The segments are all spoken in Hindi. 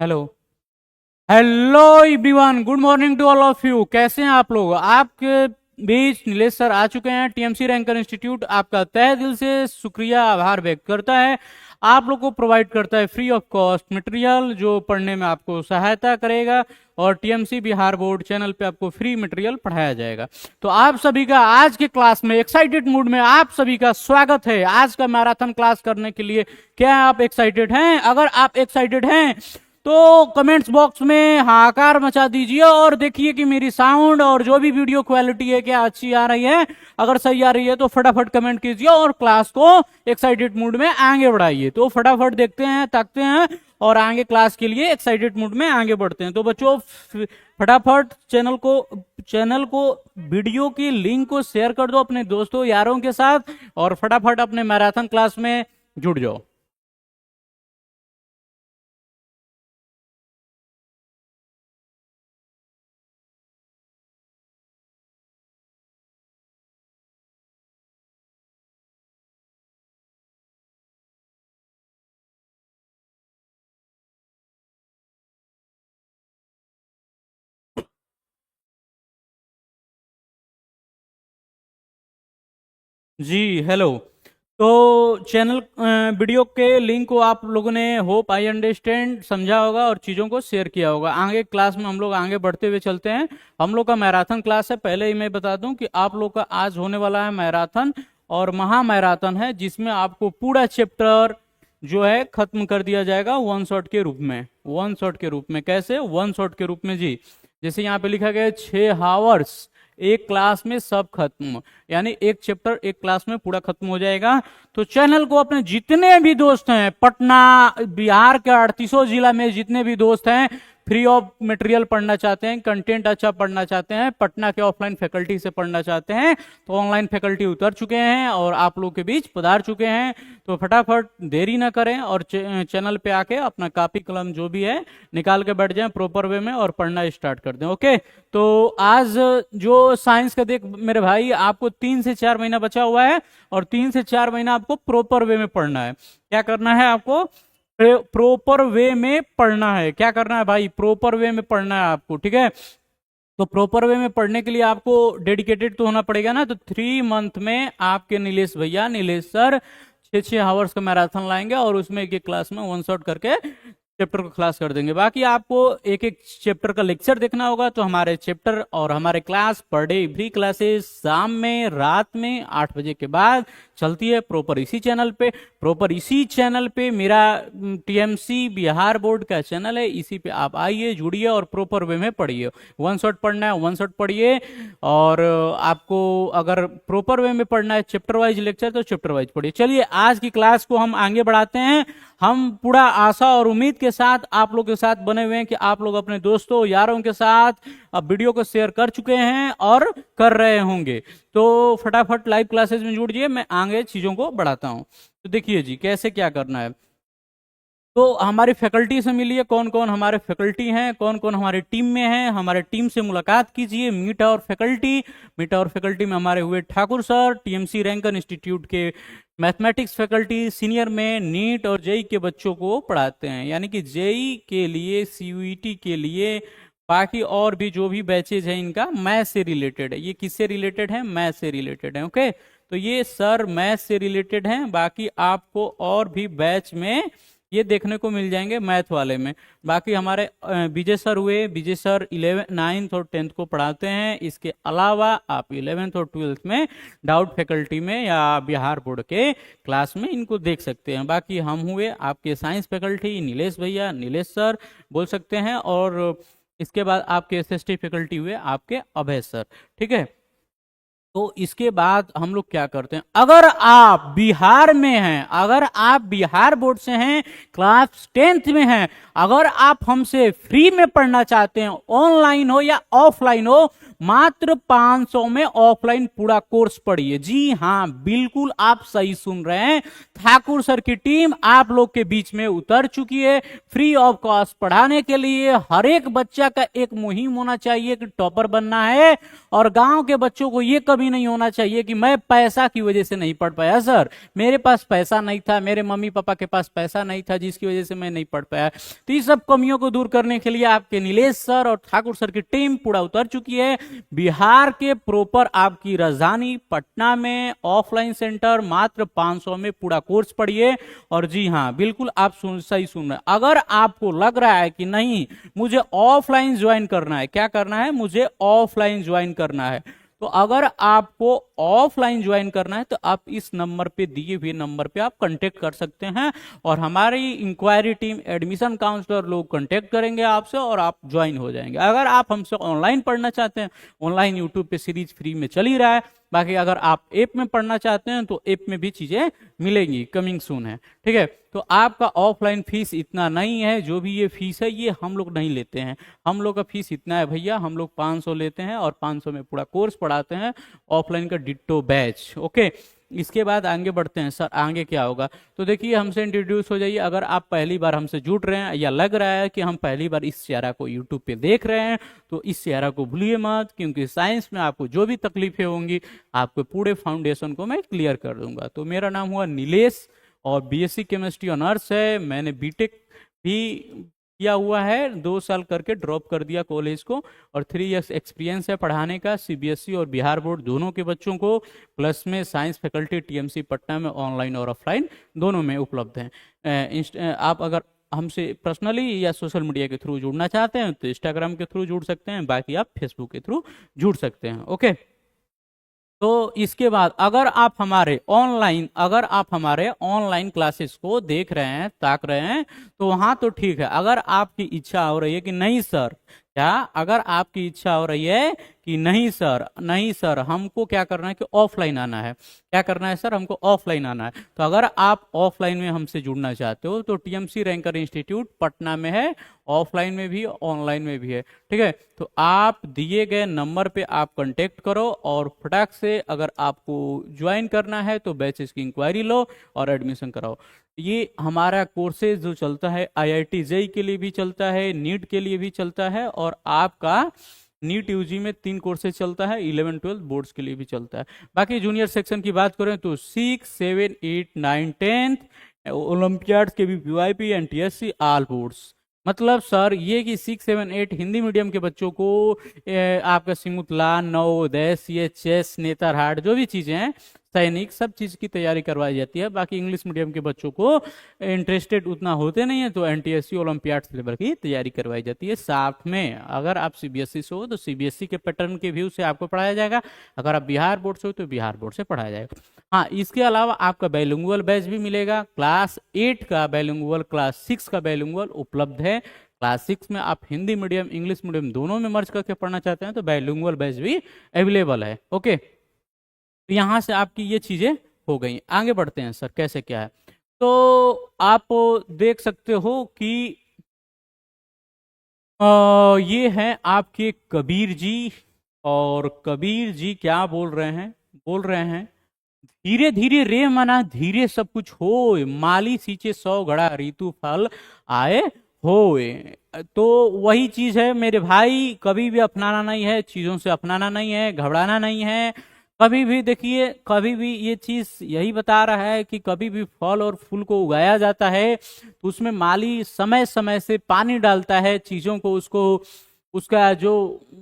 Hello. Hello everyone, good morning to all of you. कैसे हैं आप लोग? आपके बीच नीलेश सर आ चुके हैं। टीएमसी रैंकर इंस्टीट्यूट आपका तहे दिल से शुक्रिया आभार व्यक्त करता है। आप लोग को प्रोवाइड करता है फ्री ऑफ कॉस्ट मटेरियल जो पढ़ने में आपको सहायता करेगा, और टीएमसी बिहार बोर्ड चैनल पे आपको फ्री मटेरियल पढ़ाया जाएगा। तो आप सभी का आज के क्लास में एक्साइटेड मूड में आप सभी का स्वागत है आज का मैराथन क्लास करने के लिए। क्या आप एक्साइटेड हैं? अगर आप एक्साइटेड हैं तो कमेंट्स बॉक्स में हाहाकार मचा दीजिए और देखिए कि मेरी साउंड और जो भी वीडियो क्वालिटी है क्या अच्छी आ रही है। अगर सही आ रही है तो फटाफट कमेंट कीजिए और क्लास को एक्साइटेड मूड में आगे बढ़ाइए। तो फटाफट देखते हैं, ताकते हैं और आगे क्लास के लिए एक्साइटेड मूड में आगे बढ़ते हैं। तो बच्चों फटाफट चैनल को वीडियो की लिंक को शेयर कर दो अपने दोस्तों यारों के साथ और फटाफट अपने मैराथन क्लास में जुड़ जाओ। जी हेलो। तो चैनल वीडियो के लिंक को आप लोगों ने होप आई अंडरस्टैंड समझा होगा और चीज़ों को शेयर किया होगा। आगे क्लास में हम लोग आगे बढ़ते हुए चलते हैं। हम लोग का मैराथन क्लास है। पहले ही मैं बता दूं कि आप लोग का आज होने वाला है मैराथन और महा मैराथन है, जिसमें आपको पूरा चैप्टर जो है खत्म कर दिया जाएगा वन शॉट के रूप में। वन शॉट के रूप में कैसे? वन शॉट के रूप में जी, जैसे यहाँ पे लिखा गया है 6 आवर्स एक क्लास में सब खत्म, यानी एक चैप्टर एक क्लास में पूरा खत्म हो जाएगा। तो चैनल को अपने जितने भी दोस्त हैं पटना बिहार के 38 जिला में जितने भी दोस्त हैं फ्री ऑफ मटेरियल पढ़ना चाहते हैं, कंटेंट अच्छा पढ़ना चाहते हैं, पटना के ऑफलाइन फैकल्टी से पढ़ना चाहते हैं, तो ऑनलाइन फैकल्टी उतर चुके हैं और आप लोग के बीच पधार चुके हैं। तो फटाफट देरी ना करें और चैनल पे आके अपना कापी कलम जो भी है निकाल के बैठ जाएं प्रॉपर वे में और पढ़ना स्टार्ट कर दें। ओके, तो आज जो साइंस का देख मेरे भाई, आपको 3 से 4 महीना बचा हुआ है और 3 से 4 महीना आपको प्रॉपर वे में पढ़ना है। क्या करना है आपको? प्रॉपर वे में पढ़ना है। क्या करना है भाई? प्रॉपर वे में पढ़ना है आपको, ठीक है। तो प्रॉपर वे में पढ़ने के लिए आपको डेडिकेटेड तो होना पड़ेगा ना। तो 3 मंथ में आपके नीलेश भैया, नीलेश सर 6 आवर्स का मैराथन लाएंगे और उसमें एक एक क्लास में वन शॉट करके चैप्टर को क्लास कर देंगे। बाकी आपको एक एक चैप्टर का लेक्चर देखना होगा। तो हमारे चैप्टर और हमारे class per day free classes शाम में रात में 8 बजे के बाद चलती है प्रॉपर इसी चैनल पे। प्रॉपर इसी चैनल पे मेरा टीएमसी बिहार बोर्ड का चैनल है, इसी पे आप आइए, जुड़िए और प्रॉपर वे में पढ़िए। वन शॉट पढ़ना है वन शॉट पढ़िए, और आपको अगर प्रॉपर वे में पढ़ना है चैप्टर वाइज लेक्चर तो चैप्टर वाइज पढ़िए। चलिए आज की क्लास को हम आगे बढ़ाते हैं। हम पूरा आशा और उम्मीद के साथ आप लोग के साथ बने हुए हैं कि आप लोग अपने दोस्तों यारों के साथ अब वीडियो को शेयर कर चुके हैं और कर रहे होंगे। तो फटाफट लाइव क्लासेस में जुड़िए, मैं आगे चीजों को बढ़ाता हूं। तो देखिए जी कैसे क्या करना है। तो हमारी फैकल्टी से मिलिए, कौन कौन हमारे फैकल्टी हैं, कौन कौन हमारी टीम में हैं, हमारे टीम से मुलाकात कीजिए। Meet our faculty, meet our faculty में हमारे हुए Thakur sir, TMC ranker institute के मैथमेटिक्स फैकल्टी, सीनियर में नीट और जेई के बच्चों को पढ़ाते हैं, यानी कि जेई के लिए, सीयूईटी के लिए, बाकी और भी जो भी बैचेज हैं इनका मैथ से रिलेटेड है। ये किससे रिलेटेड है? मैथ से रिलेटेड है। ओके, तो ये सर मैथ से रिलेटेड हैं। बाकी आपको और भी बैच में ये देखने को मिल जाएंगे मैथ वाले में। बाकी हमारे विजय सर हुए, विजय सर 11th 9th और 10th को पढ़ाते हैं। इसके अलावा आप 11th और 12th में डाउट फैकल्टी में या बिहार बोर्ड के क्लास में इनको देख सकते हैं। बाकी हम हुए आपके साइंस फैकल्टी, नीलेश भैया, नीलेश सर बोल सकते हैं, और इसके बाद आपके एसएसटी फैकल्टी हुए आपके अभय सर, ठीक है। तो इसके बाद हम लोग क्या करते हैं, अगर आप बिहार में हैं, अगर आप बिहार बोर्ड से हैं, क्लास 10th में हैं, अगर आप हमसे फ्री में पढ़ना चाहते हैं, ऑनलाइन हो या ऑफलाइन हो, मात्र 500 में ऑफलाइन पूरा कोर्स पढ़िए। जी हाँ, बिल्कुल आप सही सुन रहे हैं। ठाकुर सर की टीम आप लोग के बीच में उतर चुकी है फ्री ऑफ कॉस्ट पढ़ाने के लिए। हर एक बच्चा का एक मुहिम होना चाहिए कि टॉपर बनना है, और गांव के बच्चों को ये कभी कभी नहीं होना चाहिए कि मैं पैसा की वजह से नहीं पढ़ पाया सर, मेरे पास पैसा नहीं था, मेरे मम्मी पापा के पास पैसा नहीं था जिसकी वजह से मैं नहीं पढ़ पाया। तो इस सब कमियों को दूर करने के लिए आपके नीलेश सर और ठाकुर सर की टीम पूरा उतर चुकी है बिहार के प्रॉपर आपकी राजधानी पटना में ऑफलाइन सेंटर मात्र 500 में पूरा कोर्स पढ़िए। और जी हाँ, बिल्कुल आप सही सुन रहे हैं। अगर आपको लग रहा है कि नहीं मुझे ऑफलाइन ज्वाइन करना है, क्या करना है, मुझे ऑफलाइन ज्वाइन करना है, तो अगर आपको ऑफलाइन ज्वाइन करना है तो आप इस नंबर पे, दिए हुए नंबर पे आप कांटेक्ट कर सकते हैं और हमारी इंक्वायरी टीम, एडमिशन काउंसलर लोग कांटेक्ट करेंगे आपसे और आप ज्वाइन हो जाएंगे। अगर आप हमसे ऑनलाइन पढ़ना चाहते हैं, ऑनलाइन यूट्यूब पे सीरीज फ्री में चल ही रहा है। बाकी अगर आप ऐप में पढ़ना चाहते हैं तो ऐप में भी चीजें मिलेंगी, कमिंग सून है, ठीक है। तो आपका ऑफलाइन फीस इतना नहीं है, जो भी ये फीस है ये हम लोग नहीं लेते हैं। हम लोग का फीस इतना है भैया, हम लोग 500 लेते हैं और 500 में पूरा कोर्स पढ़ाते हैं, ऑफलाइन का डिट्टो बैच। ओके, इसके बाद आगे बढ़ते हैं। सर आगे क्या होगा, तो देखिए हमसे इंट्रोड्यूस हो जाइए। अगर आप पहली बार हमसे जुड़ रहे हैं या लग रहा है कि हम पहली बार इस चेहरा को यूट्यूब पे देख रहे हैं, तो इस चेहरा को भूलिए मत, क्योंकि साइंस में आपको जो भी तकलीफें होंगी आपके पूरे फाउंडेशन को मैं क्लियर कर दूंगा। तो मेरा नाम हुआ नीलेश और बीएससी केमिस्ट्री ऑनर्स है। मैंने बीटेक भी किया हुआ है, 2 साल करके ड्रॉप कर दिया कॉलेज को, और 3 इयर्स एक्सपीरियंस है पढ़ाने का सीबीएसई और बिहार बोर्ड दोनों के बच्चों को। प्लस में साइंस फैकल्टी टीएमसी पटना में ऑनलाइन और ऑफलाइन दोनों में उपलब्ध हैं। आप अगर हमसे पर्सनली या सोशल मीडिया के थ्रू जुड़ना चाहते हैं तो इंस्टाग्राम के थ्रू जुड़ सकते हैं, बाकी आप फेसबुक के थ्रू जुड़ सकते हैं। ओके, तो इसके बाद अगर आप हमारे ऑनलाइन क्लासेस को देख रहे हैं, ताक रहे हैं, तो वहां तो ठीक है। अगर आपकी इच्छा हो रही है कि नहीं सर, क्या अगर आपकी इच्छा हो रही है कि नहीं सर हमको क्या करना है कि ऑफलाइन आना है, क्या करना है सर, हमको ऑफलाइन आना है, तो अगर आप ऑफलाइन में हमसे जुड़ना चाहते हो तो टीएमसी रैंकर इंस्टीट्यूट पटना में है, ऑफलाइन में भी ऑनलाइन में भी है, ठीक है। तो आप दिए गए नंबर पे आप कांटेक्ट करो और फटाक से अगर आपको ज्वाइन करना है तो बैचेस की इंक्वायरी लो और एडमिशन कराओ। ये हमारा कोर्सेज जो चलता है आईआईटी जेई के लिए भी चलता है, नीट के लिए भी चलता है, और आपका नीट यूजी में 3 कोर्सेज चलता है, 11 12 बोर्ड्स के लिए भी चलता है। बाकी जूनियर सेक्शन की बात करें तो 6 7 8 9 10 ओलंपियाड्स के भी पीवाईपी एनटीएससी ऑल बोर्ड्स। मतलब सर ये कि 6 7 8 हिंदी मीडियम के बच्चों को आपका सिमुतला, नवोदय, सीएचएस, नेतरहाट, जो भी चीजें हैं, सैनिक, सब चीज की तैयारी करवाई जाती है। बाकी इंग्लिश मीडियम के बच्चों को इंटरेस्टेड उतना होते नहीं है तो एनटीएससी ओलंपियाड लेवल की तैयारी करवाई जाती है। साथ में अगर आप सीबीएसई से हो तो सीबीएसई के पैटर्न के व्यू से आपको पढ़ाया जाएगा, अगर आप बिहार बोर्ड से हो तो बिहार बोर्ड से पढ़ाया जाएगा। हाँ, इसके अलावा आपका बाइलिंगुअल बैच भी मिलेगा। क्लास 8 का बाइलिंगुअल, क्लास 6 का बाइलिंगुअल उपलब्ध है। क्लास 6 में आप हिंदी मीडियम इंग्लिश मीडियम दोनों में मर्ज करके पढ़ना चाहते हैं तो बाइलिंगुअल बैच भी अवेलेबल है। ओके, तो यहां से आपकी ये चीजें हो गई। आगे बढ़ते हैं सर, कैसे क्या है, तो आप देख सकते हो कि ये हैं आपके कबीर जी, और कबीर जी क्या बोल रहे हैं धीरे धीरे रे मना धीरे सब कुछ होए, माली सींचे 100 घड़ा ऋतु फल आए होए। तो वही चीज है मेरे भाई, कभी भी अपनाना नहीं है, चीजों से अपनाना नहीं है, घबराना नहीं है। कभी भी देखिए, कभी भी ये चीज यही बता रहा है कि कभी भी फल और फूल को उगाया जाता है तो उसमें माली समय समय से पानी डालता है चीजों को, उसका जो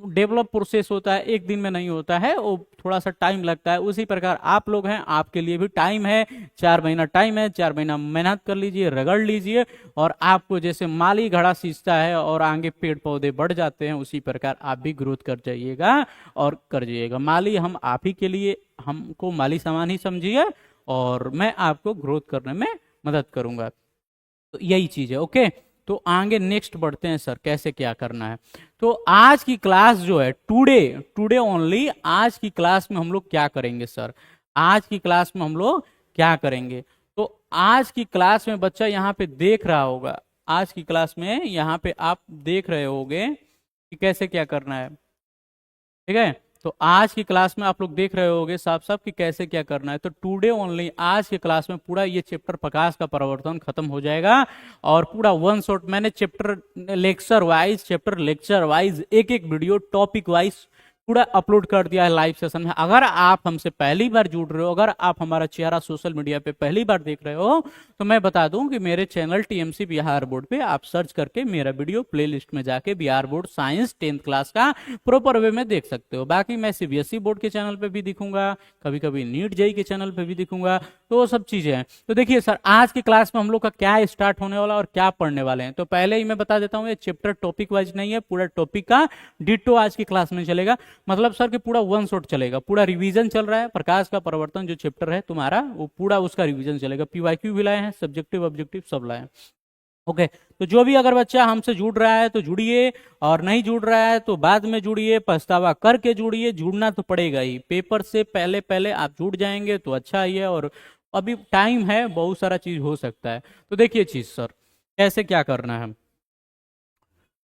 डेवलप प्रोसेस होता है एक दिन में नहीं होता है, वो थोड़ा सा टाइम लगता है। उसी प्रकार आप लोग हैं, आपके लिए भी टाइम है, 4 महीना टाइम है, 4 महीना मेहनत कर लीजिए, रगड़ लीजिए, और आपको जैसे माली घड़ा सींचता है और आगे पेड़ पौधे बढ़ जाते हैं, उसी प्रकार आप भी ग्रोथ कर जाइएगा और कर जाइएगा। माली हम आप ही के लिए, हमको माली समान ही समझिए और मैं आपको ग्रोथ करने में मदद करूंगा। तो यही चीज है। ओके, तो आगे नेक्स्ट बढ़ते हैं सर, कैसे क्या करना है। तो आज की क्लास जो है टुडे ओनली, आज की क्लास में हम लोग क्या करेंगे सर, आज की क्लास में हम लोग क्या करेंगे, तो आज की क्लास में बच्चा यहाँ पे देख रहा होगा, आज की क्लास में यहाँ पे आप देख रहे होंगे कि कैसे क्या करना है, ठीक है। तो आज की क्लास में आप लोग देख रहे होंगे साफ साफ कि कैसे क्या करना है। तो टुडे ओनली, आज की क्लास में पूरा ये चैप्टर प्रकाश का परिवर्तन खत्म हो जाएगा और पूरा वन शॉट मैंने चैप्टर लेक्चर वाइज एक एक वीडियो टॉपिक वाइज पूरा अपलोड कर दिया है लाइव सेशन में। अगर आप हमसे पहली बार जुड़ रहे हो, अगर आप हमारा चेहरा सोशल मीडिया पे पहली बार देख रहे हो, तो मैं बता दूं कि मेरे चैनल टीएमसी बिहार बोर्ड पे आप सर्च करके मेरा वीडियो प्लेलिस्ट में जाके Bihar board science 10th class का प्रॉपर वे में देख सकते हो। बाकी मैं सीबीएसई बोर्ड के चैनल पे भी दिखूंगा, कभी कभी नीट जेई के चैनल पे भी दिखूंगा, तो वो सब चीजें हैं। तो देखिए सर, आज की क्लास में हम लोग का क्या स्टार्ट होने वाला और क्या पढ़ने वाले हैं, तो पहले ही मैं बता देता हूँ, ये चैप्टर टॉपिक वाइज नहीं है, पूरा टॉपिक का डिटो आज की क्लास में चलेगा। मतलब सर कि पूरा वन शॉट चलेगा, पूरा रिवीजन चल रहा है। प्रकाश का परिवर्तन जो चैप्टर है तुम्हारा, वो पूरा उसका रिवीजन चलेगा। पीवाईक्यू भी लाए हैं, सब्जेक्टिव ऑब्जेक्टिव सब लाए हैं। ओके, तो जो भी अगर बच्चा हमसे जुड़ रहा है तो जुड़िए, और नहीं जुड़ रहा है तो बाद में जुड़िए, पछतावा करके जुड़िए। जुड़ना तो पड़ेगा ही, पेपर से पहले पहले आप जुड़ जाएंगे तो अच्छा ही है, और अभी टाइम है, बहुत सारा चीज हो सकता है। तो देखिए चीज सर कैसे क्या करना है।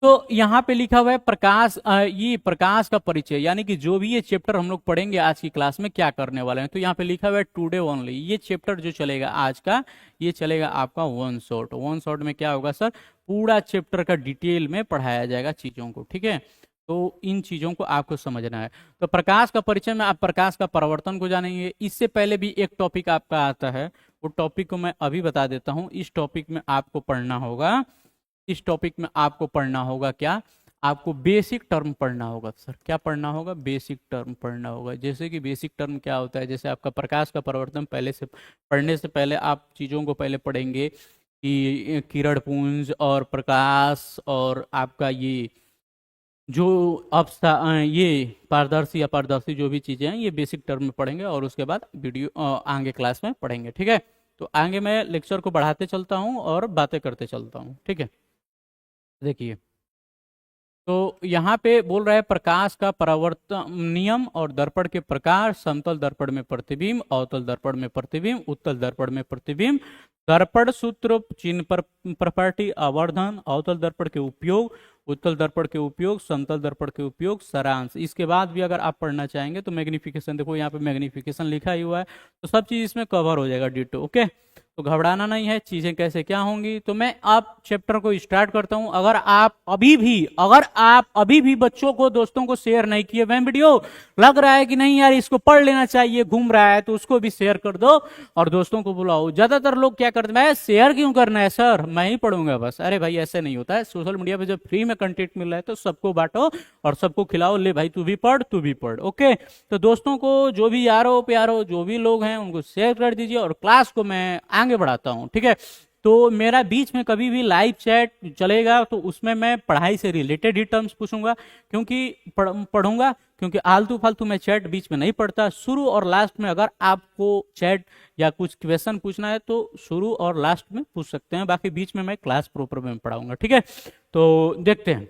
तो यहाँ पे लिखा हुआ है प्रकाश, ये प्रकाश का परिचय, यानी कि जो भी ये चैप्टर हम लोग पढ़ेंगे आज की क्लास में क्या करने वाले हैं। तो यहाँ पे लिखा हुआ है टुडे ओनली, ये चैप्टर जो चलेगा आज का, ये चलेगा आपका वन शॉट। वन शॉट में क्या होगा सर, पूरा चैप्टर का डिटेल में पढ़ाया जाएगा चीजों को, ठीक है। तो इन चीजों को आपको समझना है। तो प्रकाश का परिचय में आप प्रकाश का परिवर्तन को जानेंगे। इससे पहले भी एक टॉपिक आपका आता है, वो टॉपिक को मैं अभी बता देता हूँ। इस टॉपिक में आपको पढ़ना होगा, इस टॉपिक में आपको पढ़ना होगा क्या, आपको बेसिक टर्म पढ़ना होगा। सर क्या पढ़ना होगा, बेसिक टर्म पढ़ना होगा। जैसे कि बेसिक टर्म क्या होता है, जैसे आपका प्रकाश का परिवर्तन पहले से पढ़ने से पहले आप चीज़ों को पहले पढ़ेंगे कि किरण पुंज और प्रकाश, और आपका ये जो ये पारदर्शी अपारदर्शी जो भी चीज़ें हैं, ये बेसिक टर्म में पढ़ेंगे, और उसके बाद वीडियो आगे क्लास में पढ़ेंगे, ठीक है। तो आगे मैं लेक्चर को बढ़ाते चलता हूँ और बातें करते चलता हूँ, ठीक है। देखिए, तो यहाँ पे बोल रहा है प्रकाश का परावर्तन नियम और दर्पण के प्रकार, समतल दर्पण में प्रतिबिंब, अवतल दर्पण में प्रतिबिंब, उत्तल दर्पण में प्रतिबिंब, दर्पण सूत्र, चिन्ह पर प्रॉपर्टी, आवर्धन, अवतल दर्पण के उपयोग, उत्तल दर्पण के उपयोग, समतल दर्पण के उपयोग, सारांश। इसके बाद भी अगर आप पढ़ना चाहेंगे तो मैग्निफिकेशन, देखो यहाँ पे मैग्निफिकेशन लिखा ही हुआ है, तो सब चीज इसमें कवर हो जाएगा डिटो, ओके। तो घबराना नहीं है, चीजें कैसे क्या होंगी। तो मैं आप चैप्टर को स्टार्ट करता हूं। अगर आप अभी भी बच्चों को, दोस्तों को शेयर नहीं किए मैं वीडियो, लग रहा है कि नहीं यार इसको पढ़ लेना चाहिए, घूम रहा है, तो उसको भी शेयर कर दो और दोस्तों को बुलाओ। ज्यादातर लोग क्या करते हैं, शेयर क्यों करना है सर, मैं ही पढ़ूंगा बस। अरे भाई ऐसे नहीं होता है, सोशल मीडिया पे जब फ्री में कंटेंट मिल रहा है तो सबको बांटो और सबको खिलाओ। ले भाई तू भी पढ़, तू भी पढ़, ओके। तो दोस्तों को, जो भी यारो प्यारो जो भी लोग हैं, उनको शेयर कर दीजिए, और क्लास को मैं आगे बढ़ाता हूं, ठीक है। तो मेरा बीच में कभी भी लाइव चैट चलेगा तो उसमें मैं पढ़ाई से रिलेटेड ही टर्म्स पूछूंगा, क्योंकि पढ़ूंगा, क्योंकि आलतू फालतू मैं चैट बीच में नहीं पढ़ता। शुरू और लास्ट में अगर आपको चैट या कुछ क्वेश्चन पूछना है तो शुरू और लास्ट में पूछ सकते हैं, बाकी बीच में मैं क्लास प्रॉपर में पढ़ाऊंगा, ठीक है। तो देखते हैं।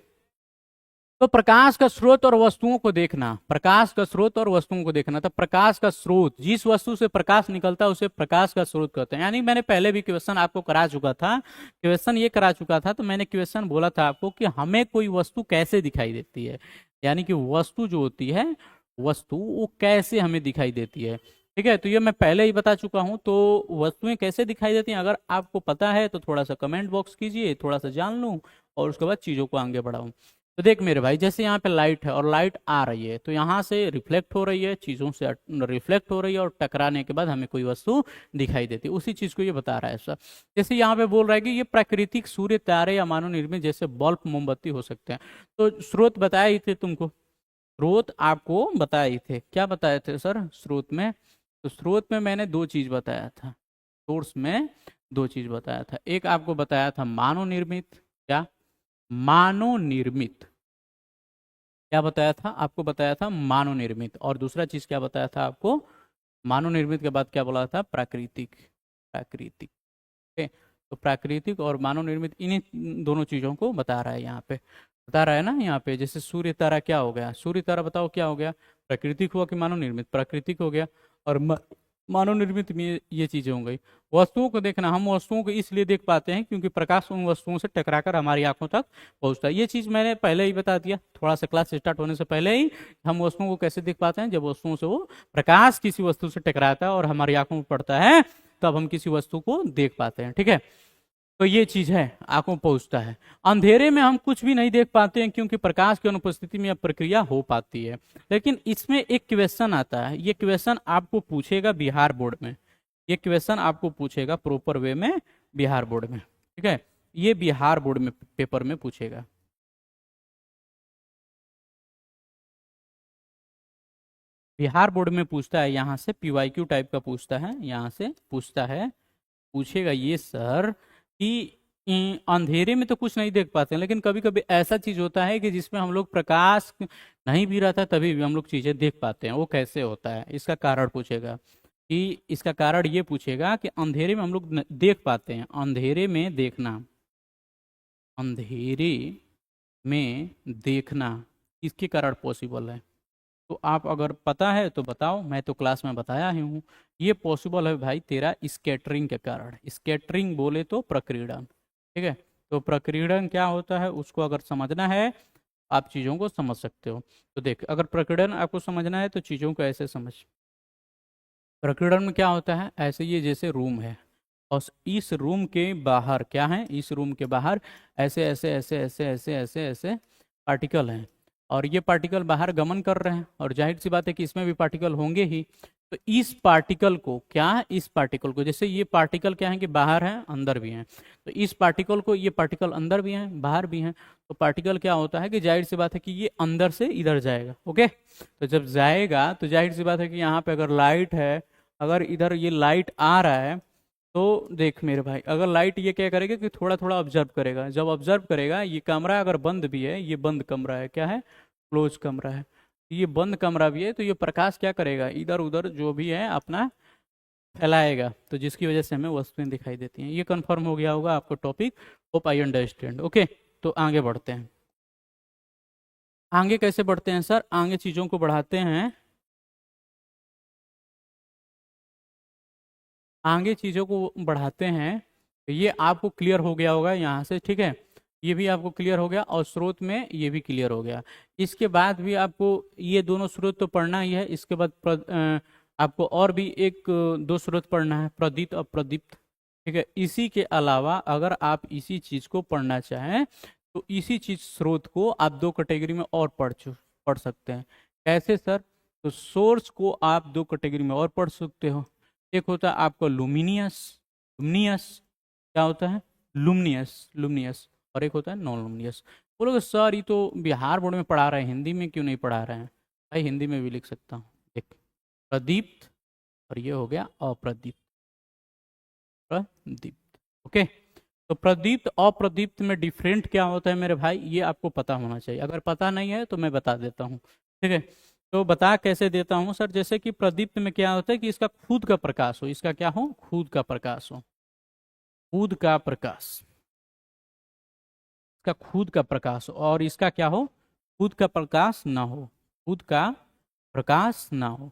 तो प्रकाश का स्रोत और वस्तुओं को देखना, प्रकाश का स्रोत और वस्तुओं को देखना। तो प्रकाश का स्रोत, जिस वस्तु से प्रकाश निकलता है उसे प्रकाश का स्रोत कहते हैं। यानी मैंने पहले भी क्वेश्चन आपको करा चुका था, क्वेश्चन ये करा चुका था, तो मैंने क्वेश्चन बोला था आपको कि हमें कोई वस्तु कैसे दिखाई देती है, यानी कि वस्तु जो होती है, वस्तु वो कैसे हमें दिखाई देती है, ठीक है। तो ये मैं पहले ही बता चुका हूं। तो वस्तुएं कैसे दिखाई देती हैं, अगर आपको पता है तो थोड़ा सा कमेंट बॉक्स कीजिए, थोड़ा सा जान लूं और उसके बाद चीजों को आगे बढ़ाऊं। तो देख मेरे भाई, जैसे यहाँ पे लाइट है और लाइट आ रही है, तो यहाँ से रिफ्लेक्ट हो रही है, चीजों से रिफ्लेक्ट हो रही है, और टकराने के बाद हमें कोई वस्तु दिखाई देती है, उसी चीज को ये बता रहा है सर। जैसे यहाँ पे बोल रहा है कि ये प्राकृतिक सूर्य, तारे या मानव निर्मित जैसे बल्ब, मोमबत्ती हो सकते हैं। तो स्रोत बताए ही थे तुमको, स्रोत आपको बताए ही थे। क्या बताए थे सर स्रोत में, तो स्रोत में मैंने दो चीज बताया था, सोर्स में दो चीज बताया था। एक आपको बताया था मानव निर्मित, क्या मानव निर्मित, क्या बताया था आपको, बताया था मानव निर्मित, और दूसरा चीज क्या बताया था आपको, मानव निर्मित के बाद क्या बोला था, प्राकृतिक, प्राकृतिक, ओके। तो प्राकृतिक और मानव निर्मित, इन्हीं दोनों चीजों को बता रहा है यहाँ पे, बता रहा है ना यहाँ पे। जैसे सूर्य तारा क्या हो गया, सूर्य तारा बताओ क्या हो गया, प्राकृतिक हुआ कि मानव निर्मित, प्राकृतिक हो गया, और मानव निर्मित में ये चीजें हो गई। वस्तुओं को देखना, हम वस्तुओं को इसलिए देख पाते हैं क्योंकि प्रकाश उन वस्तुओं से टकराकर हमारी आंखों तक पहुंचता है। ये चीज मैंने पहले ही बता दिया, थोड़ा सा क्लास स्टार्ट होने से पहले ही। हम वस्तुओं को कैसे देख पाते हैं, जब वस्तुओं से वो प्रकाश किसी वस्तु से टकराता है और हमारी आंखों में पड़ता है, तब हम किसी वस्तु को देख पाते हैं, ठीक है। तो ये चीज है, आंखों में पहुंचता है। अंधेरे में हम कुछ भी नहीं देख पाते हैं क्योंकि प्रकाश की अनुपस्थिति में यह प्रक्रिया हो पाती है। लेकिन इसमें एक क्वेश्चन आता है, ये क्वेश्चन आपको पूछेगा बिहार बोर्ड में, ये क्वेश्चन आपको पूछेगा प्रॉपर वे में बिहार बोर्ड में, ठीक है, ये बिहार बोर्ड में पेपर में पूछेगा। बिहार बोर्ड में पूछता है, यहाँ से पीवाईक्यू टाइप का पूछता है, यहाँ से पूछता है, पूछेगा ये सर कि अंधेरे में तो कुछ नहीं देख पाते हैं, लेकिन कभी कभी ऐसा चीज होता है कि जिसमें हम लोग प्रकाश नहीं भी रहता तभी भी हम लोग चीजें देख पाते हैं, वो कैसे होता है, इसका कारण पूछेगा। कि इसका कारण ये पूछेगा कि अंधेरे में हम लोग देख पाते हैं, अंधेरे में देखना, अंधेरे में देखना किसके कारण पॉसिबल है। तो आप अगर पता है तो बताओ, मैं तो क्लास में बताया ही हूँ। ये पॉसिबल है भाई तेरा स्कैटरिंग के कारण। स्कैटरिंग बोले तो प्रकीर्णन, ठीक है। तो प्रकीर्णन क्या होता है उसको अगर समझना है, आप चीज़ों को समझ सकते हो। तो देख, अगर प्रकीर्णन आपको समझना है तो चीज़ों को ऐसे समझ। प्रकीर्णन में क्या होता है, ऐसे ये जैसे रूम है और इस रूम के बाहर क्या है, इस रूम के बाहर ऐसे ऐसे ऐसे ऐसे ऐसे ऐसे ऐसे पार्टिकल हैं, और ये पार्टिकल बाहर गमन कर रहे हैं, और जाहिर सी बात है कि इसमें भी पार्टिकल होंगे ही। तो इस पार्टिकल को क्या है, इस पार्टिकल को, जैसे ये पार्टिकल क्या है कि बाहर है अंदर भी हैं, तो इस पार्टिकल को, ये पार्टिकल अंदर भी हैं बाहर भी हैं, तो पार्टिकल क्या होता है कि जाहिर सी बात है कि ये अंदर से इधर जाएगा। ओके, तो जब जाएगा तो जाहिर सी बात है कि यहाँ पे अगर लाइट है, अगर इधर ये लाइट आ रहा है, तो देख मेरे भाई, अगर लाइट ये क्या करेगा कि थोड़ा थोड़ा ऑब्जर्व करेगा, जब ऑब्जर्व करेगा, ये कमरा अगर बंद भी है, ये बंद कमरा है, क्या है, क्लोज कमरा है, ये बंद कमरा भी है, तो ये प्रकाश क्या करेगा, इधर उधर जो भी है अपना फैलाएगा, तो जिसकी वजह से हमें वस्तुएं दिखाई देती हैं। ये कंफर्म हो गया होगा आपको topic, hope I understand. Okay, तो आगे बढ़ते हैं। आगे कैसे बढ़ते हैं सर, आगे चीज़ों को बढ़ाते हैं, आगे चीज़ों को बढ़ाते हैं। ये आपको क्लियर हो गया होगा यहाँ से, ठीक है, ये भी आपको क्लियर हो गया, और स्रोत में ये भी क्लियर हो गया। इसके बाद भी आपको ये दोनों स्रोत तो पढ़ना ही है, इसके बाद आपको और भी एक दो स्रोत पढ़ना है, प्रदीप्त और प्रदीप्त, ठीक है। इसी के अलावा अगर आप इसी चीज़ को पढ़ना चाहें तो इसी चीज स्रोत को आप दो कैटेगरी में और पढ़ सकते हैं। कैसे सर, तो सोर्स को आप दो कैटेगरी में और पढ़ सकते हो। एक होता है आपका लुमिनियस, लुमिनियस क्या होता है, लुमिनियस, लुमिनियस, और एक होता है नॉन लुमिनियस। बोलोगे सर ये तो बिहार बोर्ड में पढ़ा रहे हैं, हिंदी में क्यों नहीं पढ़ा रहे हैं? भाई हिंदी में भी लिख सकता हूँ, देख, प्रदीप्त, और ये हो गया अप्रदीप्त, प्रदीप्त। ओके, तो प्रदीप्त अप्रदीप्त में डिफरेंट क्या होता है मेरे भाई, ये आपको पता होना चाहिए। अगर पता नहीं है तो मैं बता देता हूँ, ठीक है। तो बता कैसे देता हूँ सर, जैसे कि प्रदीप्त में क्या होता है कि इसका खुद का प्रकाश हो, इसका क्या हो, खुद का प्रकाश हो, खुद का प्रकाश, इसका खुद का प्रकाश हो, और इसका क्या हो, खुद का प्रकाश ना हो, खुद का प्रकाश ना हो,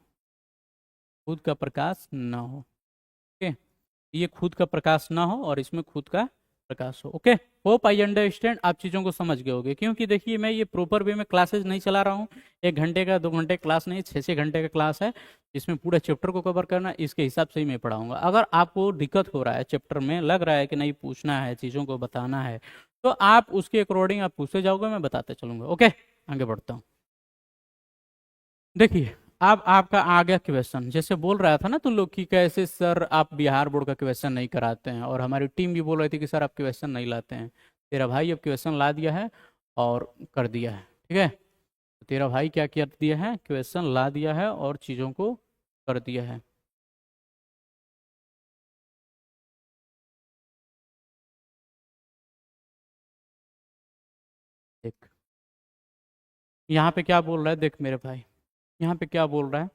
खुद का प्रकाश ना हो। ओके, ये खुद का प्रकाश ना हो और इसमें खुद का प्रकाश हो। ओके, होप आई अंडरस्टैंड, आप चीज़ों को समझ गए होगे। क्योंकि देखिए मैं ये प्रॉपर वे में क्लासेस नहीं चला रहा हूँ, 1 घंटे का 2 घंटे क्लास नहीं, 6-6 घंटे का क्लास है, इसमें पूरे चैप्टर को कवर करना, इसके हिसाब से ही मैं पढ़ाऊंगा। अगर आपको दिक्कत हो रहा है चैप्टर में, लग रहा है कि नहीं पूछना है, चीज़ों को बताना है, तो आप उसके अकॉर्डिंग आप पूछते जाओगे, मैं बताते चलूंगा। ओके, आगे बढ़ता हूँ। देखिए अब आपका आ गया क्वेश्चन, जैसे बोल रहा था ना तुम लोग कि कैसे सर आप बिहार बोर्ड का क्वेश्चन नहीं कराते हैं, और हमारी टीम भी बोल रही थी कि सर आप क्वेश्चन नहीं लाते हैं। तेरा भाई अब क्वेश्चन ला दिया है और कर दिया है, ठीक है। तो तेरा भाई क्या कर दिया है, क्वेश्चन ला दिया है और चीज़ों को कर दिया है। देख यहाँ पे क्या बोल रहा है, देख मेरे भाई यहाँ पे क्या बोल रहा है,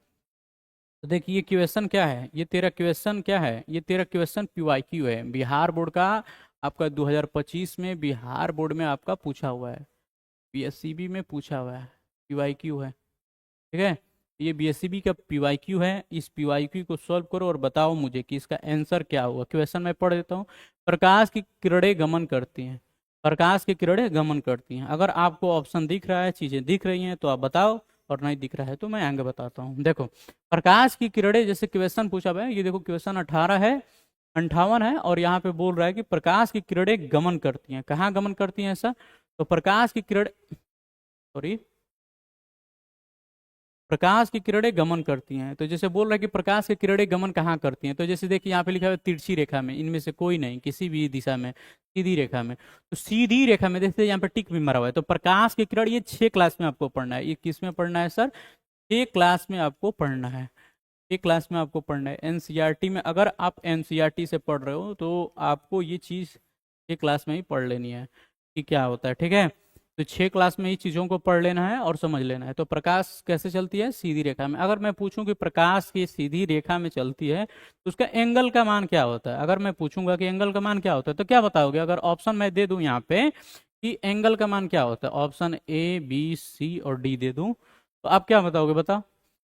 तो देख ये क्वेश्चन क्या है, ये तेरा क्वेश्चन क्या है, ये तेरा क्वेश्चन पीवाईक्यू है, बिहार बोर्ड का, आपका 2025 में बिहार बोर्ड में आपका पूछा हुआ है, बीएससीबी में पूछा हुआ है, पीवाईक्यू है, ठीक है। ये बीएससीबी का पीवाईक्यू है, इस पीवाईक्यू को सॉल्व करो और बताओ मुझे कि इसका आंसर क्या होगा। क्वेश्चन मैं पढ़ देता हूँ। प्रकाश की किरणें गमन करती हैं, प्रकाश की किरणें गमन करती हैं। अगर आपको ऑप्शन दिख रहा है, चीजें दिख रही हैं तो आप बताओ, और नहीं दिख रहा है तो मैं आगे बताता हूँ। देखो प्रकाश की किरणें, जैसे क्वेश्चन पूछा हुआ है, ये देखो क्वेश्चन 18 है, 58 है, और यहाँ पे बोल रहा है कि प्रकाश की किरणें गमन करती हैं। कहाँ गमन करती हैं ऐसा? तो प्रकाश की किरण, सॉरी, प्रकाश की किरणें गमन करती हैं। तो जैसे बोल रहा है कि प्रकाश की किरणें गमन कहाँ करती हैं, तो जैसे देखिए यहाँ पे लिखा है तिरछी रेखा में, इनमें से कोई नहीं, किसी भी दिशा में, सीधी रेखा में। तो सीधी रेखा में देखते यहाँ पे टिक भी मारा हुआ है। तो प्रकाश की किरण, ये 6 क्लास में आपको पढ़ना है। ये किस में पढ़ना है सर? 6 क्लास में आपको पढ़ना है। 6 क्लास में आपको पढ़ना है एनसीईआरटी में। अगर आप एनसीईआरटी से पढ़ रहे हो तो आपको ये चीज़ 6 क्लास में ही पढ़ लेनी है कि क्या होता है, ठीक है? तो 6 क्लास में ही चीज़ों को पढ़ लेना है और समझ लेना है। तो प्रकाश कैसे चलती है? सीधी रेखा में। अगर मैं पूछूं कि प्रकाश की सीधी रेखा में चलती है तो उसका एंगल का मान क्या होता है? अगर मैं पूछूंगा कि एंगल का मान क्या होता है तो क्या बताओगे? अगर ऑप्शन मैं दे दूं यहाँ पे कि एंगल का मान क्या होता है, ऑप्शन ए बी सी और डी दे दूं, तो आप क्या बताओगे? बताओ।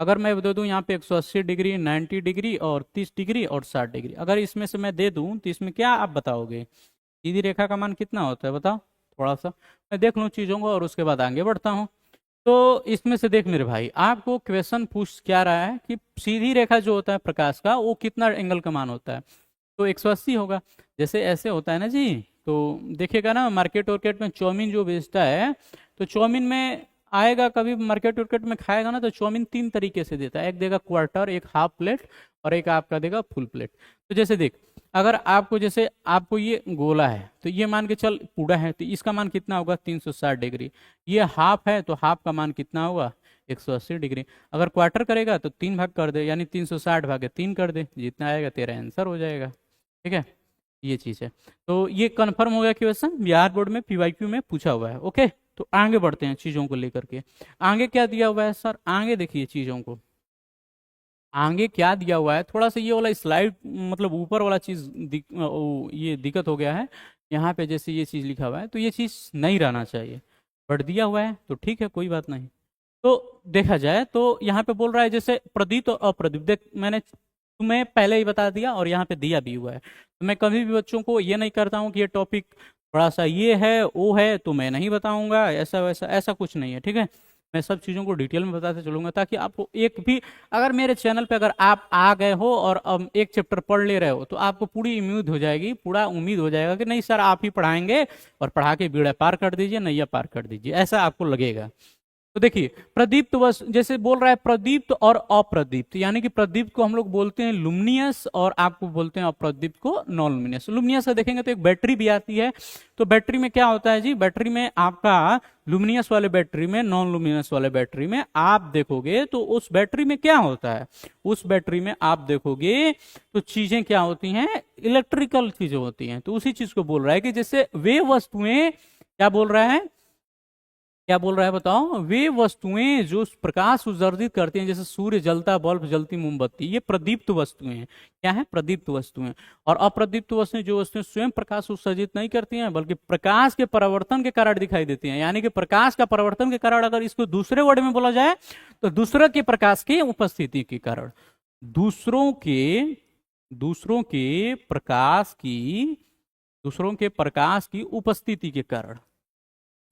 अगर मैं दे दूं यहाँ पे 180 डिग्री, 90 डिग्री और 30 डिग्री और 60 डिग्री, अगर इसमें से मैं दे दूं तो इसमें क्या आप बताओगे? सीधी रेखा का मान कितना होता है बताओ? थोड़ा सा मैं देख लूँ चीज़ों को और उसके बाद आगे बढ़ता हूँ। तो इसमें से देख मेरे भाई, आपको क्वेश्चन पूछ क्या रहा है कि सीधी रेखा जो होता है प्रकाश का, वो कितना एंगल का मान होता है? तो 180 होगा। जैसे ऐसे होता है ना जी, तो देखिएगा ना, मार्केट वार्केट में चाउमीन जो बेचता है, तो चाउमीन में आएगा, कभी मार्केट वार्केट में खाएगा ना, तो चाउमीन 3 तरीके से देता है। एक देगा क्वार्टर, एक हाफ प्लेट, और एक आपका देगा फुल प्लेट। तो जैसे देख, अगर आपको, जैसे आपको ये गोला है तो ये मान के चल पूरा है, तो इसका मान कितना होगा? 360 डिग्री। ये हाफ है तो हाफ का मान कितना होगा? 180 डिग्री। अगर क्वार्टर करेगा तो 3 भाग कर दे, यानी 360 भागे 3 कर दे, जितना आएगा तेरा आंसर हो जाएगा। ठीक है, ये चीज़ है। तो ये कंफर्म हो गया क्वेश्चन, बिहार बोर्ड में पीवाईक्यू में पूछा हुआ है। ओके, तो आगे बढ़ते हैं चीज़ों को लेकर के। आगे क्या दिया हुआ है सर? आगे देखिए चीज़ों को, आगे क्या दिया हुआ है। थोड़ा सा ये वाला स्लाइड, मतलब ऊपर वाला चीज़ ये दिक्कत हो गया है यहाँ पे। जैसे ये चीज़ लिखा हुआ है तो ये चीज़ नहीं रहना चाहिए, बट दिया हुआ है तो ठीक है, कोई बात नहीं। तो देखा जाए तो यहाँ पे बोल रहा है जैसे प्रदीप्त और अप्रदीप्त। देख, मैंने तुम्हें पहले ही बता दिया और यहाँ पे दिया भी हुआ है। तो मैं कभी भी बच्चों को ये नहीं करता हूँ कि ये टॉपिक थोड़ा सा ये है वो है तो मैं नहीं बताऊंगा, ऐसा वैसा ऐसा कुछ नहीं है, ठीक है? मैं सब चीज़ों को डिटेल में बताते चलूंगा, ताकि आपको एक भी, अगर मेरे चैनल पे अगर आप आ गए हो और एक चैप्टर पढ़ ले रहे हो तो आपको पूरी उम्मीद हो जाएगी, पूरा उम्मीद हो जाएगा कि नहीं सर आप ही पढ़ाएंगे, और पढ़ा के बीड़ा पार कर दीजिए, नैया पार कर दीजिए, ऐसा आपको लगेगा। तो देखिए, प्रदीप्त वस्तु, जैसे बोल रहा है प्रदीप्त और अप्रदीप्त, यानी कि प्रदीप्त को हम लोग बोलते हैं लुमिनियस और आपको बोलते हैं अप्रदीप्त को नॉन लुमिनियस। लुमिनियस का देखेंगे तो एक बैटरी भी आती है। तो बैटरी में क्या होता है जी? बैटरी में आपका लुमिनियस वाले बैटरी में, नॉन लुमिनियस वाले बैटरी में आप देखोगे तो उस बैटरी में क्या होता है? उस बैटरी में आप देखोगे तो चीजें क्या होती हैं? इलेक्ट्रिकल चीजें होती हैं। तो उसी चीज को बोल रहा है कि जैसे वे वस्तुएं, क्या बोल रहा है? क्या बोल रहा है बताओ? वे वस्तुएं जो प्रकाश उत्सर्जित करती हैं, जैसे सूर्य जलता, बल्ब जलती, मोमबत्ती, ये प्रदीप्त वस्तुएं हैं। क्या है? प्रदीप्त वस्तुएं। और अप्रदीप्त वस्तुएं, जो वस्तुएं स्वयं प्रकाश उत्सर्जित नहीं करती हैं बल्कि प्रकाश के परावर्तन के कारण दिखाई देती हैं, यानी कि प्रकाश का परावर्तन के कारण, अगर इसको दूसरे वर्ड में बोला जाए तो दूसरे के प्रकाश की उपस्थिति के कारण, दूसरों के दूसरों के प्रकाश की दूसरों के प्रकाश की उपस्थिति के कारण,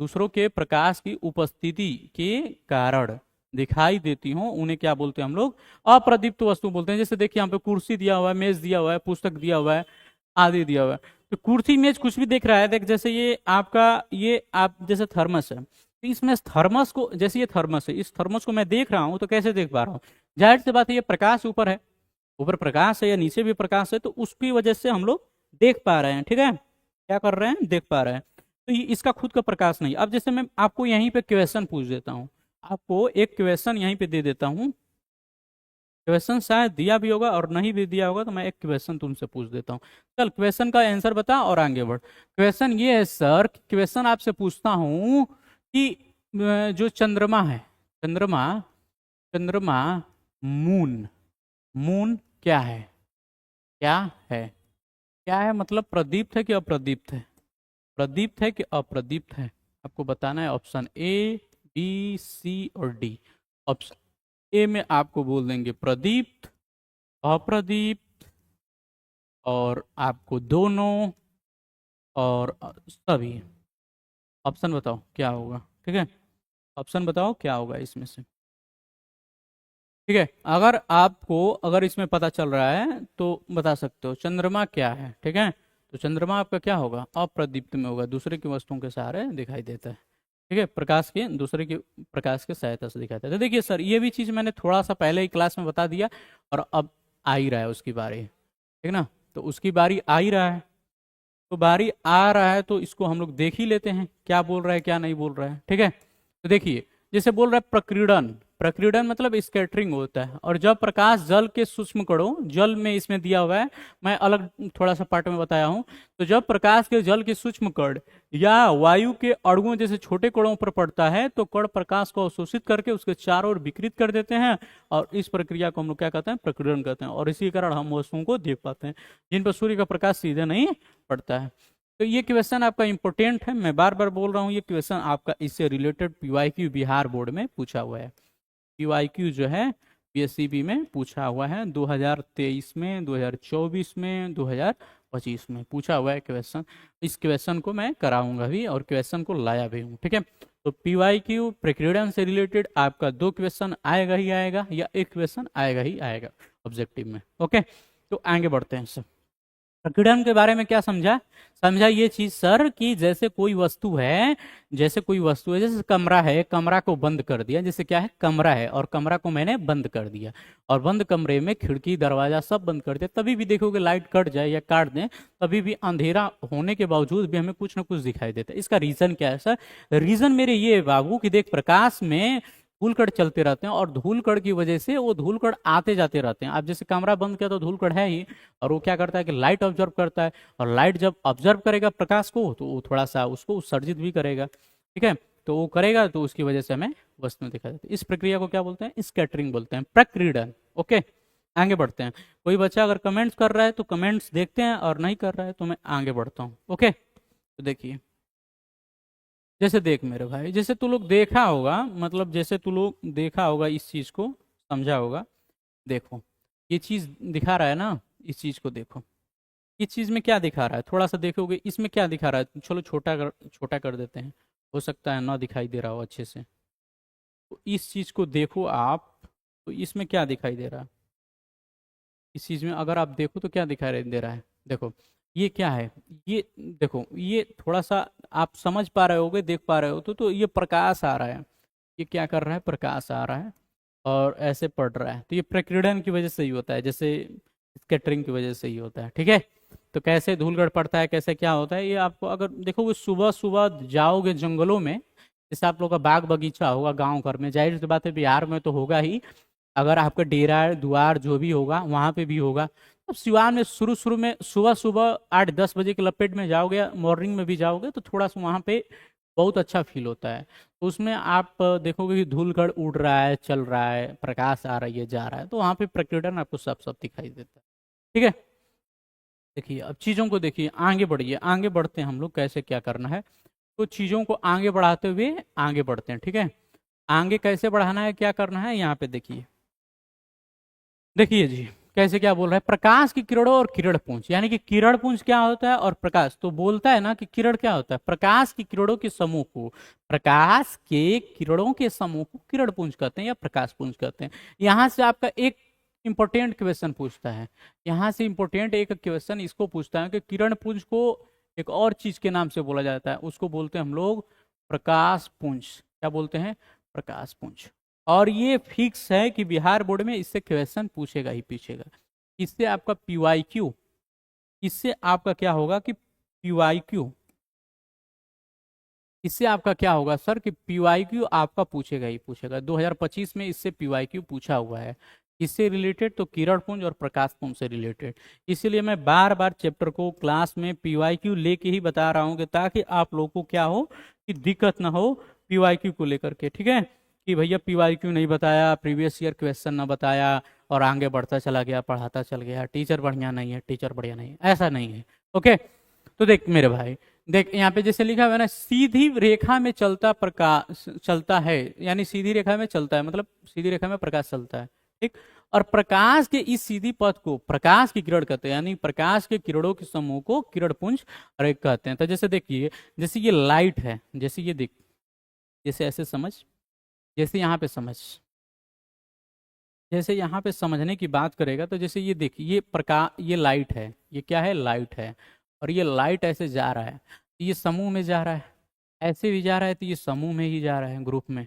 दूसरों के प्रकाश की उपस्थिति के कारण दिखाई देती हो, उन्हें क्या बोलते हैं हम लोग? अप्रदीप्त वस्तु बोलते हैं। जैसे देखिए यहाँ पे कुर्सी दिया हुआ है, मेज दिया हुआ है, पुस्तक दिया हुआ है, आदि दिया हुआ है। तो कुर्सी मेज कुछ भी दिख रहा है, देख जैसे ये आपका, ये आप जैसे थर्मस है, तो इसमें थर्मस को, जैसे ये थर्मस है, इस थर्मस को मैं देख रहा हूं तो कैसे देख पा रहा हूँ? जाहिर सी बात है, ये प्रकाश ऊपर है, ऊपर प्रकाश है या नीचे भी प्रकाश है, तो उसकी वजह से हम लोग देख पा रहे हैं। ठीक है, क्या कर रहे हैं? देख पा रहे हैं। तो ये इसका खुद का प्रकाश नहीं। अब जैसे मैं आपको यहीं पे क्वेश्चन पूछ देता हूँ, आपको एक क्वेश्चन यहीं पे दे देता हूँ, क्वेश्चन शायद दिया भी होगा और नहीं भी दिया होगा, तो मैं एक क्वेश्चन तुमसे पूछ देता हूँ। चल, क्वेश्चन का आंसर बता और आगे बढ़। क्वेश्चन ये है सर, क्वेश्चन आपसे पूछता हूँ कि जो चंद्रमा है, चंद्रमा, चंद्रमा, मून, मून क्या है? क्या है? क्या है मतलब प्रदीप्त है कि अप्रदीप्त है? प्रदीप्त है कि अप्रदीप्त है? आपको बताना है। ऑप्शन ए, बी, सी और डी। ऑप्शन ए में आपको बोल देंगे प्रदीप्त, अप्रदीप्त, और आपको दोनों, और सभी। ऑप्शन बताओ क्या होगा? ठीक है, ऑप्शन बताओ क्या होगा इसमें से। ठीक है, अगर इसमें पता चल रहा है तो बता सकते हो चंद्रमा क्या है। ठीक है, तो चंद्रमा आपका क्या होगा, अप्रदीप्त में होगा, दूसरे की वस्तुओं के सहारे दिखाई देता है। ठीक है, दूसरे के प्रकाश की सहायता से दिखाई देता है। तो देखिए सर, ये भी चीज मैंने थोड़ा सा पहले ही क्लास में बता दिया, और अब आ ही रहा है उसकी बारी। ठीक ना, तो उसकी बारी आ ही रहा है, तो बारी आ रहा है तो इसको हम लोग देख ही लेते हैं क्या बोल रहा है क्या नहीं बोल रहा है। ठीक है, तो देखिए, जैसे बोल रहा है प्रकीर्णन, प्रकीर्णन मतलब स्कैटरिंग होता है। और जब प्रकाश जल के सूक्ष्म कणों, जल में इसमें दिया हुआ है, मैं अलग थोड़ा सा पार्ट में बताया हूं, तो जब प्रकाश के जल के सूक्ष्म कण या वायु के अणुओं जैसे छोटे कणों पर पड़ता है, तो कण प्रकाश को अवशोषित करके उसके चारों ओर विकृत कर देते हैं, और इस प्रक्रिया को हम लोग क्या कहते हैं, प्रकीर्णन कहते हैं। और इसी कारण हम वस्तुओं को देख पाते हैं जिन पर सूर्य का प्रकाश सीधे नहीं पड़ता है। तो ये क्वेश्चन आपका इंपॉर्टेंट है, मैं बार बार बोल रहा हूँ, ये क्वेश्चन आपका इससे रिलेटेड पीवाईक्यू बिहार बोर्ड में पूछा हुआ है। पीवाईक्यू जो है पीएससीबी में पूछा हुआ है, 2023 में, 2024 में, 2025 में पूछा हुआ है क्वेश्चन। इस क्वेश्चन को मैं कराऊंगा भी, और क्वेश्चन को लाया भी हूँ। ठीक है, तो पीवाईक्यू प्रकीर्णन से रिलेटेड आपका 2 क्वेश्चन आएगा ही आएगा, या 1 क्वेश्चन आएगा ही आएगा ऑब्जेक्टिव में। ओके, तो आगे बढ़ते हैं सर। प्रकीर्णन के बारे में क्या समझा, समझा ये चीज सर कि जैसे कोई वस्तु है, जैसे कमरा है, कमरा को बंद कर दिया, जैसे क्या है, कमरा है और कमरा को मैंने बंद कर दिया, और बंद कमरे में खिड़की दरवाजा सब बंद कर दिया, तभी भी देखोगे लाइट कट जाए या काट दें, तभी भी अंधेरा होने के बावजूद भी हमें कुछ ना कुछ दिखाई देता है। इसका रीजन क्या है सर, रीजन मेरे ये है बाबू कि देख, प्रकाश में धूलकण चलते रहते हैं, और धूलकण की वजह से वो धूलकण आते जाते रहते हैं। आप जैसे कमरा बंद किया तो धूलकण है ही, और वो क्या करता है कि लाइट ऑब्जर्व करता है, और लाइट जब ऑब्जर्व करेगा प्रकाश को, तो वो थोड़ा सा उसको उत्सर्जित भी करेगा। ठीक है, तो वो करेगा, तो उसकी वजह से हमें वस्तु दिखाई देती है। इस प्रक्रिया को क्या बोलते हैं, स्कैटरिंग बोलते हैं, प्रकीर्णन। ओके, आगे बढ़ते हैं। कोई बच्चा अगर कमेंट्स कर रहा है तो कमेंट्स देखते हैं, और नहीं कर रहा है तो मैं आगे बढ़ता हूँ। ओके, तो देखिए, जैसे देख मेरे भाई, जैसे तू लोग देखा होगा, मतलब जैसे तू लोग देखा होगा, इस चीज को समझा होगा। देखो, ये चीज दिखा रहा है ना, इस चीज को देखो, इस चीज में क्या दिखा रहा है, थोड़ा सा देखोगे इसमें क्या दिखा रहा है, चलो छोटा कर देते हैं, हो सकता है ना दिखाई दे रहा हो अच्छे से। तो इस चीज को देखो आप, तो इसमें क्या दिखाई दे रहा है, इस चीज में अगर आप देखो तो क्या दिखाई दे रहा है, देखो ये क्या है, ये देखो, ये थोड़ा सा आप समझ पा रहे होगे, देख पा रहे हो तो ये प्रकाश आ रहा है, ये क्या कर रहा है, प्रकाश आ रहा है और ऐसे पड़ रहा है, तो ये प्रकीर्णन की वजह से ही होता है, जैसे स्कैटरिंग की वजह से ही होता है। ठीक है, तो कैसे धूलगढ़ पड़ता है, कैसे क्या होता है, ये आपको अगर देखोगे, सुबह सुबह जाओगे जंगलों में, जैसे आप लोग का बाग बगीचा होगा गांव घर में, जाहिर सी बात है बिहार में तो होगा ही, अगर आपका डेरा द्वार जो भी होगा वहां पे भी होगा। अब सिवान में शुरू शुरू में सुबह सुबह 8-10 बजे के लपेट में जाओगे, मॉर्निंग में भी जाओगे, तो थोड़ा सा वहां पे बहुत अच्छा फील होता है। तो उसमें आप देखोगे कि धूलगढ़ उड़ रहा है, चल रहा है, प्रकाश आ रही है, जा रहा है, तो वहां पे प्रकीर्णन आपको सब सब दिखाई देता है। ठीक है, देखिए अब चीजों को देखिए, आगे बढ़िए, आगे बढ़ते हैं हम लोग, कैसे क्या करना है। तो चीजों को आगे बढ़ाते हुए आगे बढ़ते हैं। ठीक है, आगे कैसे बढ़ाना है, क्या करना है, यहाँ पे देखिए, देखिए जी, कैसे क्या बोल रहा है, प्रकाश की किरणों और किरण पुंज, यानी कि किरण पुंज क्या होता है और प्रकाश, तो बोलता है ना कि किरण क्या होता है, प्रकाश की किरणों के समूह को, प्रकाश के किरणों के समूह को किरण पुंज कहते हैं या प्रकाश पुंज कहते हैं। यहां से आपका एक इंपॉर्टेंट क्वेश्चन पूछता है, यहां से इंपॉर्टेंट एक क्वेश्चन इसको पूछता है कि किरण पुंज को एक और चीज के नाम से बोला जाता है, उसको बोलते हैं हम लोग प्रकाश पुंज। क्या बोलते हैं, प्रकाश पुंज। और ये फिक्स है कि बिहार बोर्ड में इससे क्वेश्चन पूछेगा ही पूछेगा। इससे आपका पीवाईक्यू, इससे आपका क्या होगा कि पीवाईक्यू, इससे आपका क्या होगा सर कि पीवाईक्यू आपका पूछेगा ही पूछेगा। 2025 में इससे पीवाईक्यू पूछा हुआ है, इससे रिलेटेड तो किरण पुंज और प्रकाश पुंज से रिलेटेड। इसीलिए मैं बार बार चैप्टर को क्लास में पीवाईक्यू लेके ही बता रहा हूँ, कि ताकि आप लोगों को क्या हो कि दिक्कत ना हो पीवाईक्यू को लेकर के। ठीक है, कि भैया पीवाईक्यू नहीं बताया, प्रीवियस ईयर क्वेश्चन ना बताया, और आगे बढ़ता चला गया, पढ़ाता चल गया, टीचर बढ़िया नहीं है, टीचर बढ़िया नहीं है, ऐसा नहीं है। ओके, तो देख मेरे भाई, देख यहाँ पे जैसे लिखा हुआ है ना, सीधी रेखा में चलता प्रकाश चलता है, यानी सीधी रेखा में चलता है, मतलब सीधी रेखा में प्रकाश चलता है। ठीक, और प्रकाश के इस सीधी पथ को प्रकाश की किरण कहते हैं, यानी प्रकाश के किरणों के समूह को किरण पुंज रेख कहते हैं। तो जैसे देखिए, जैसे ये लाइट है, जैसे ये देख, जैसे ऐसे समझ, जैसे यहाँ पे समझ, जैसे यहाँ पे समझने की बात करेगा तो जैसे ये देखिए, ये प्रकाश, ये लाइट है, ये क्या है, लाइट है, और ये लाइट ऐसे जा रहा है, तो ये समूह में जा रहा है, ऐसे भी जा रहा है तो ये समूह में ही जा रहा है, ग्रुप में,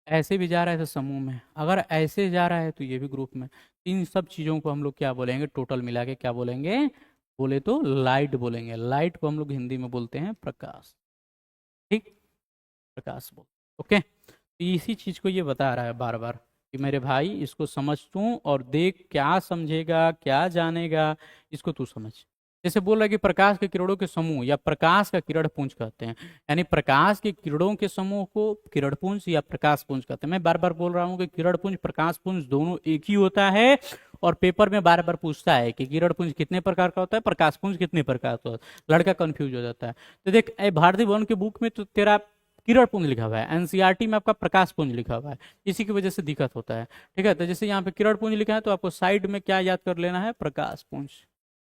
ऐसे भी जा रहा है तो समूह में, अगर ऐसे जा रहा है तो ये भी ग्रुप में। इन सब चीज़ों को हम लोग क्या बोलेंगे, टोटल मिला के क्या बोलेंगे, बोले तो लाइट बोलेंगे। लाइट को हम लोग हिंदी में बोलते हैं प्रकाश, ठीक, प्रकाश बोल। ओके, तो इसी चीज़ को ये बता रहा है बार बार कि मेरे भाई इसको समझ तू और देख, क्या समझेगा क्या जानेगा, इसको तू समझ। जैसे बोल रहा है कि प्रकाश के किरणों के समूह या प्रकाश का किरण पुंज कहते हैं, यानी प्रकाश के किरणों के समूह को किरण पुंज या प्रकाश पुंज कहते हैं। मैं बार बार बोल रहा हूँ कि किरण पुंज प्रकाश पुंज दोनों एक ही होता है, और पेपर में बार बार पूछता है कि किरण पुंज कितने प्रकार का होता है, प्रकाश पुंज कितने प्रकार का होता है, लड़का कंफ्यूज हो जाता है। तो देख, भारतीय भवन के बुक में तो तेरा किरण पुंज लिखा हुआ है, एनसीईआरटी में आपका प्रकाश पुंज लिखा हुआ है, इसी की वजह से दिक्कत होता है। ठीक है, तो जैसे यहाँ पे किरण पुंज लिखा है तो आपको साइड में क्या याद कर लेना है, प्रकाश पुंज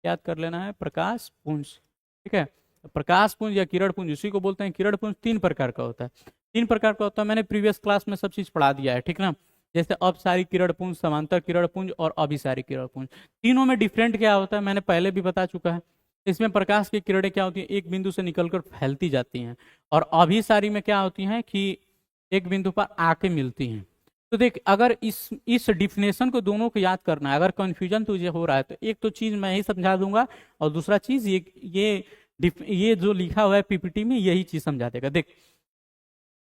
याद कर लेना है, प्रकाश पुंज। ठीक है, प्रकाश पुंज या किरण पुंज उसी को बोलते हैं। किरण पुंज 3 प्रकार का होता है, 3 प्रकार का होता है, मैंने प्रीवियस क्लास में सब चीज पढ़ा दिया है, ठीक ना। जैसे अपसारी किरण पुंज, समांतर किरण पुंज और अभिसारी किरण पुंज, तीनों में डिफरेंट क्या होता है मैंने पहले भी बता चुका है। इसमें प्रकाश की किरणें क्या होती हैं, एक बिंदु से निकलकर फैलती जाती हैं, और अभिसारी में क्या होती हैं कि एक बिंदु पर आके मिलती हैं। तो देख, अगर इस डिफिनेशन को दोनों को याद करना है, अगर कंफ्यूजन तुझे हो रहा है तो एक तो चीज मैं ही समझा दूंगा, और दूसरा चीज ये जो लिखा हुआ है पीपीटी में यही चीज समझा देगा। देख,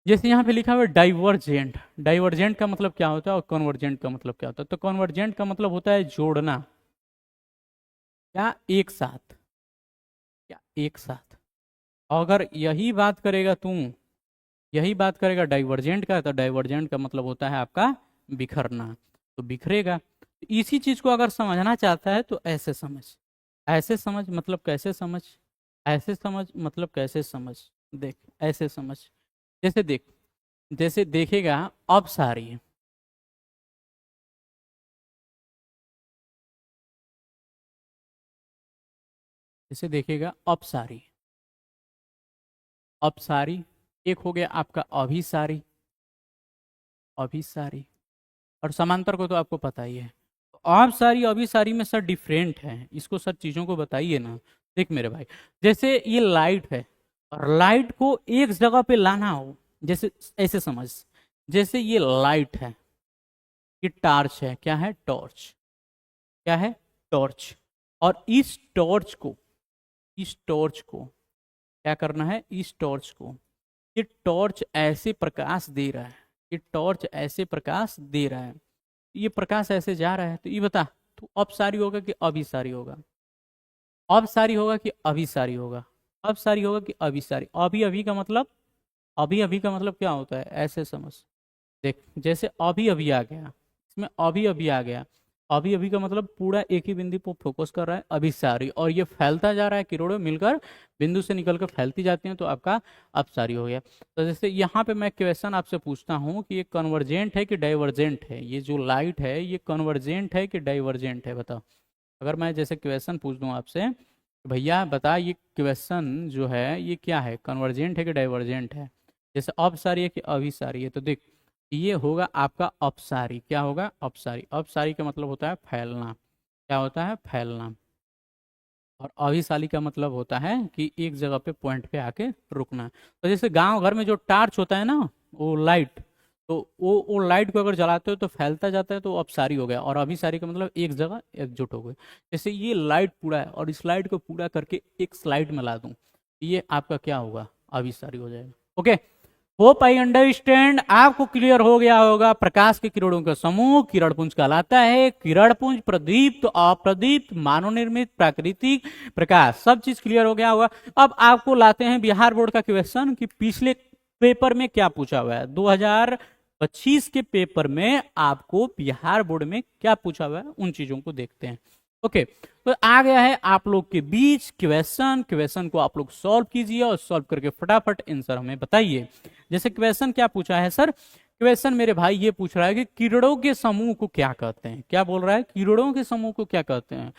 जैसे यहाँ पे लिखा हुआ है डाइवर्जेंट, डाइवर्जेंट का मतलब क्या होता है और कन्वर्जेंट का मतलब क्या होता है। तो कन्वर्जेंट का मतलब होता है जोड़ना, क्या एक साथ, क्या एक साथ। अगर यही बात करेगा तू, यही बात करेगा डाइवर्जेंट का, तो डाइवर्जेंट का मतलब होता है आपका बिखरना, तो बिखरेगा। इसी चीज को अगर समझना चाहता है तो ऐसे समझ, ऐसे समझ मतलब कैसे समझ, ऐसे समझ मतलब कैसे समझ, देख ऐसे समझ। जैसे देख, जैसे देखेगा अपसारी, जैसे देखेगा अपसारी, अपसारी, एक हो गया आपका अभिसारी, अभिसारी, और समांतर को तो आपको पता ही है। आप सारी अभिसारी में सर डिफरेंट है, इसको सब चीजों को बताइए ना। देख मेरे भाई, जैसे ये लाइट है, और लाइट को एक जगह पे लाना हो, जैसे ऐसे समझ, जैसे ये लाइट है, ये टार्च है, क्या है, टॉर्च, क्या है, टॉर्च, और इस टॉर्च को, इस टॉर्च को क्या करना है, इस टॉर्च को, ये टॉर्च ऐसे प्रकाश दे रहा है, ये टॉर्च ऐसे प्रकाश दे रहा है, ये प्रकाश ऐसे जा रहा है, तो ये बता, तो अपसारी होगा कि अभिसारी होगा, अपसारी होगा कि अभिसारी होगा, अपसारी होगा कि अभिसारी। अभी अभी का मतलब, अभी अभी का मतलब क्या होता है, ऐसे समझ। देख, जैसे अभी अभी आ गया, इसमें अभी अभी आ गया, अभी अभी का मतलब पूरा एक ही बिंदु पर फोकस कर रहा है, अभिसारी, और ये फैलता जा रहा है, किरणें मिलकर बिंदु से निकलकर फैलती जाती हैं, तो आपका अपसारी हो गया। तो जैसे यहाँ पे मैं क्वेश्चन आपसे पूछता हूँ कि ये कन्वर्जेंट है कि डाइवर्जेंट है, ये जो लाइट है ये कन्वर्जेंट है कि डाइवर्जेंट है, बताओ। अगर मैं जैसे क्वेश्चन पूछ दूँ आपसे, भैया बता ये क्वेश्चन जो है ये क्या है, कन्वर्जेंट है कि डाइवर्जेंट है, जैसे अपसारी है कि अभिसारी है, तो देख ये होगा आपका अपसारी। क्या होगा, अपसारी। अपसारी का मतलब होता है फैलना, क्या होता है, फैलना। और अभिसारी का मतलब होता है कि एक जगह पे पॉइंट पे आके रुकना। तो जैसे गांव घर में जो टार्च होता है ना, वो लाइट, तो वो लाइट को अगर जलाते हो तो फैलता जाता है, तो अपसारी हो गया। और अभिसारी का मतलब एक जगह एकजुट हो गए। जैसे ये लाइट पूरा है और इस लाइट को पूरा करके एक स्लाइड में ला दूं, ये आपका क्या होगा, अभिसारी हो जाएगा। ओके, होप आई अंडरस्टैंड, आपको क्लियर हो गया होगा। प्रकाश के किरणों का समूह किरणपुंज कहलाता है। किरणपुंज प्रदीप्त, अप्रदीप्त, मानव निर्मित, प्राकृतिक, प्रकाश, सब चीज क्लियर हो गया होगा। अब आपको लाते हैं बिहार बोर्ड का क्वेश्चन कि पिछले पेपर में क्या पूछा हुआ है। 2025 के पेपर में आपको बिहार बोर्ड में क्या पूछा हुआ है, उन चीजों को देखते हैं। ओके, तो आ गया है आप लोग के बीच क्वेश्चन को आप लोग सॉल्व कीजिए और सॉल्व करके फटाफट आंसर हमें बताइए। जैसे क्वेश्चन क्या पूछा है सर, क्वेश्चन मेरे भाई ये पूछ रहा है कि किरणों के समूह को क्या कहते हैं। क्या बोल रहा है, किरणों के समूह को क्या कहते हैं,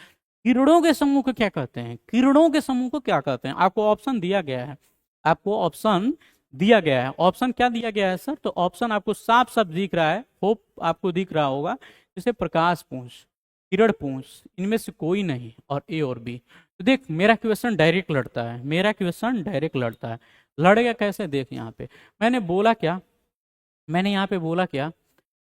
किरणों के समूह को क्या कहते हैं, किरणों के समूह को क्या कहते हैं। आपको ऑप्शन दिया गया है, आपको ऑप्शन दिया गया है। ऑप्शन क्या दिया गया है सर, तो ऑप्शन आपको साफ साफ दिख रहा है, होप आपको दिख रहा होगा जैसे प्रकाश पुंज, किरण पुंज, इनमें से कोई नहीं, और ए और बी। तो देख मेरा क्वेश्चन डायरेक्ट लड़ता है, मेरा क्वेश्चन डायरेक्ट लड़ता है। लड़ेगा कैसे, देख यहाँ पे मैंने बोला क्या, मैंने यहाँ पे बोला क्या,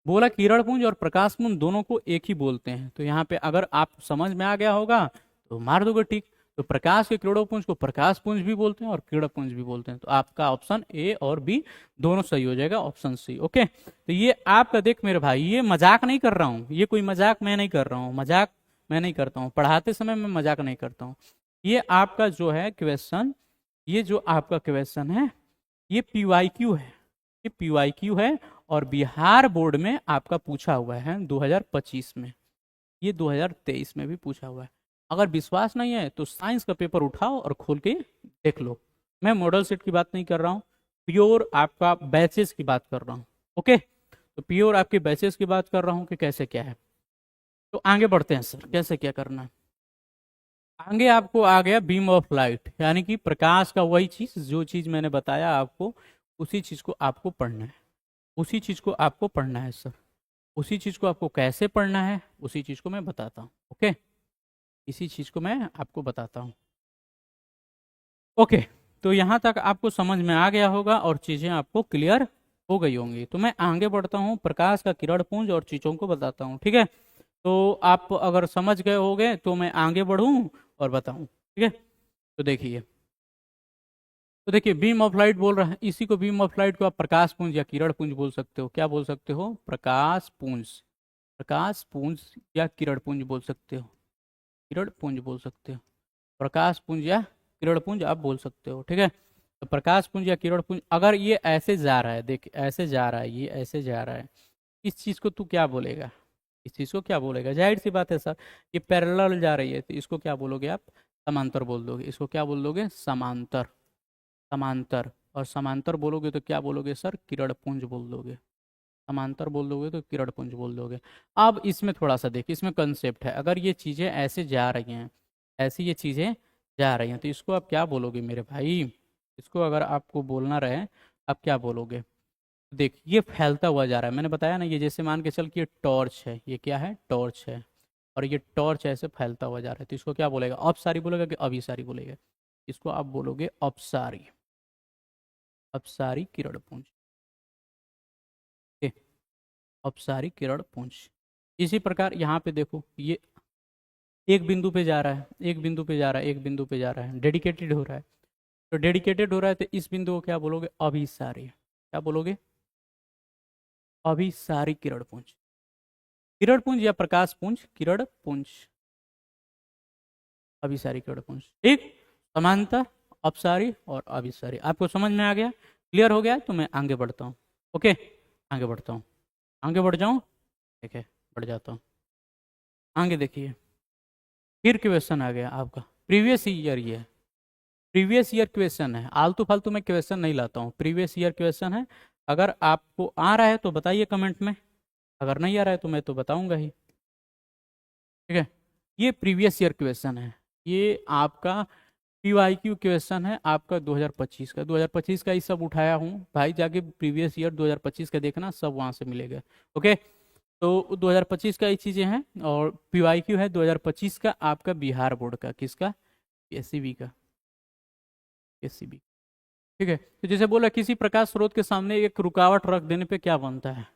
बोला किरण पुंज और प्रकाश पुंज दोनों को एक ही बोलते हैं। तो यहाँ पे अगर आप समझ में आ गया होगा तो मार दोगे टिक। तो प्रकाश के किरणों पुंज को प्रकाश पुंज भी बोलते हैं और किरण पुंज भी बोलते हैं। तो आपका ऑप्शन ए और बी दोनों सही हो जाएगा, ऑप्शन सी। ओके, तो ये आपका, देख मेरे भाई, ये मजाक नहीं कर रहा हूँ, ये कोई मजाक मैं नहीं कर रहा हूँ, मजाक मैं नहीं करता हूँ, पढ़ाते समय मैं मजाक नहीं करता हूँ। ये आपका जो है क्वेश्चन, ये जो आपका क्वेश्चन है ये पीवाईक्यू है, ये पीवाईक्यू है, और बिहार बोर्ड में आपका पूछा हुआ है 2025 में, ये 2023 में भी पूछा हुआ है। अगर विश्वास नहीं है तो साइंस का पेपर उठाओ और खोल के देख लो। मैं मॉडल सेट की बात नहीं कर रहा हूँ, प्योर आपका बैचेस की बात कर रहा हूँ। ओके, तो प्योर आपके बैचेस की बात कर रहा हूँ कि कैसे क्या है। तो आगे बढ़ते हैं सर, कैसे क्या करना है। आगे आपको आ गया बीम ऑफ लाइट, यानी कि प्रकाश का वही चीज, जो चीज मैंने बताया आपको, उसी चीज को आपको पढ़ना है, उसी चीज को आपको पढ़ना है सर। उसी चीज को आपको कैसे पढ़ना है, उसी चीज को मैं बताता हूँ। ओके, इसी चीज को मैं आपको बताता हूँ। ओके, तो यहाँ तक आपको समझ में आ गया होगा और चीजें आपको क्लियर हो गई होंगी। तो मैं आगे बढ़ता हूँ, प्रकाश का किरण पुंज और चीजों को बताता हूँ। ठीक है, तो आप अगर समझ गए होंगे तो मैं आगे बढ़ूँ और बताऊँ। ठीक है, तो देखिए, तो देखिए बीम ऑफ लाइट बोल रहा है, इसी को बीम ऑफ लाइट को आप प्रकाश पुंज या किरण पुंज बोल सकते हो। क्या बोल सकते हो, प्रकाश पुंज, प्रकाश पुंज या किरण पुंज बोल सकते हो, किरण पुंज बोल सकते हो, प्रकाश पुंज या किरण पुंज आप बोल सकते हो। ठीक है, तो प्रकाश पुंज या किरण पुंज, अगर ये ऐसे जा रहा है, देख ऐसे जा रहा है, ये ऐसे जा रहा है, इस चीज को तू क्या बोलेगा, इस चीज को क्या बोलेगा। जाहिर सी बात है सर, ये पैरेलल जा रही है, तो इसको क्या बोलोगे आप, समांतर बोल दोगे। इसको क्या बोल दोगे, समांतर, समांतर। और समांतर बोलोगे तो क्या बोलोगे सर, किरण पुंज बोल दोगे। समांतर बोल दोगे तो किरण पुंज बोल दोगे। अब इसमें थोड़ा सा देखिए, इसमें कंसेप्ट है, अगर ये चीजें ऐसे जा रही हैं, ऐसी ये चीजें जा रही हैं, तो इसको आप क्या बोलोगे मेरे भाई, इसको अगर आपको बोलना रहे, आप क्या बोलोगे। देख ये फैलता हुआ जा रहा है, मैंने बताया ना, ये जैसे मान के चल कि ये टॉर्च है, ये क्या है, टॉर्च है, और ये टॉर्च ऐसे फैलता हुआ जा रहा है, तो इसको क्या बोलेगा, अपसारी बोलेगा कि अभिसारी बोलेगा। इसको आप बोलोगे अपसारी, अपसारी किरण पुंज। ठीक, अपसारी किरण पुंज। इसी प्रकार यहाँ पे देखो, ये एक बिंदु पे जा रहा है, एक बिंदु पे जा रहा है, एक बिंदु पे जा रहा है, डेडिकेटेड हो रहा है। तो डेडिकेटेड हो रहा है, तो इस बिंदु को क्या बोलोगे, अभिसारी। क्या बोलोगे, अभिसारी किरण पुंज, किरण पुंज या प्रकाश पुंज, किरण पुंज, अभिसारी किरण पुंज। ठीक, समांतर, अपसारी और अभिसारी। आपको समझ में आ गया, क्लियर हो गया। तो मैं आगे बढ़ता हूँ। ओके, आगे बढ़ता हूँ, आगे बढ़ जाऊँ, ठीक है, बढ़ जाता हूँ। आगे देखिए, फिर क्वेश्चन आ गया आपका प्रीवियस ईयर, ये प्रीवियस ईयर क्वेश्चन है, आलतू फालतू में क्वेश्चन नहीं लाता हूँ, प्रीवियस ईयर क्वेश्चन है। अगर आपको आ रहा है तो बताइए कमेंट में, अगर नहीं आ रहा है तो मैं तो बताऊंगा ही। ठीक है, ये प्रीवियस ईयर क्वेश्चन है, ये आपका पीवाईक्यू क्वेश्चन है आपका 2025 का। 2025 का ही सब उठाया हूँ भाई, जाके प्रीवियस ईयर 2025 का देखना, सब वहाँ से मिलेगा। ओके, तो 2025 का ये चीज़ें हैं, और पीवाईक्यू है 2025 का आपका बिहार बोर्ड का, किसका, एससीबी का, एससीबी। ठीक है, तो जैसे बोला, किसी प्रकाश स्रोत के सामने एक रुकावट रख देने पे क्या बनता है।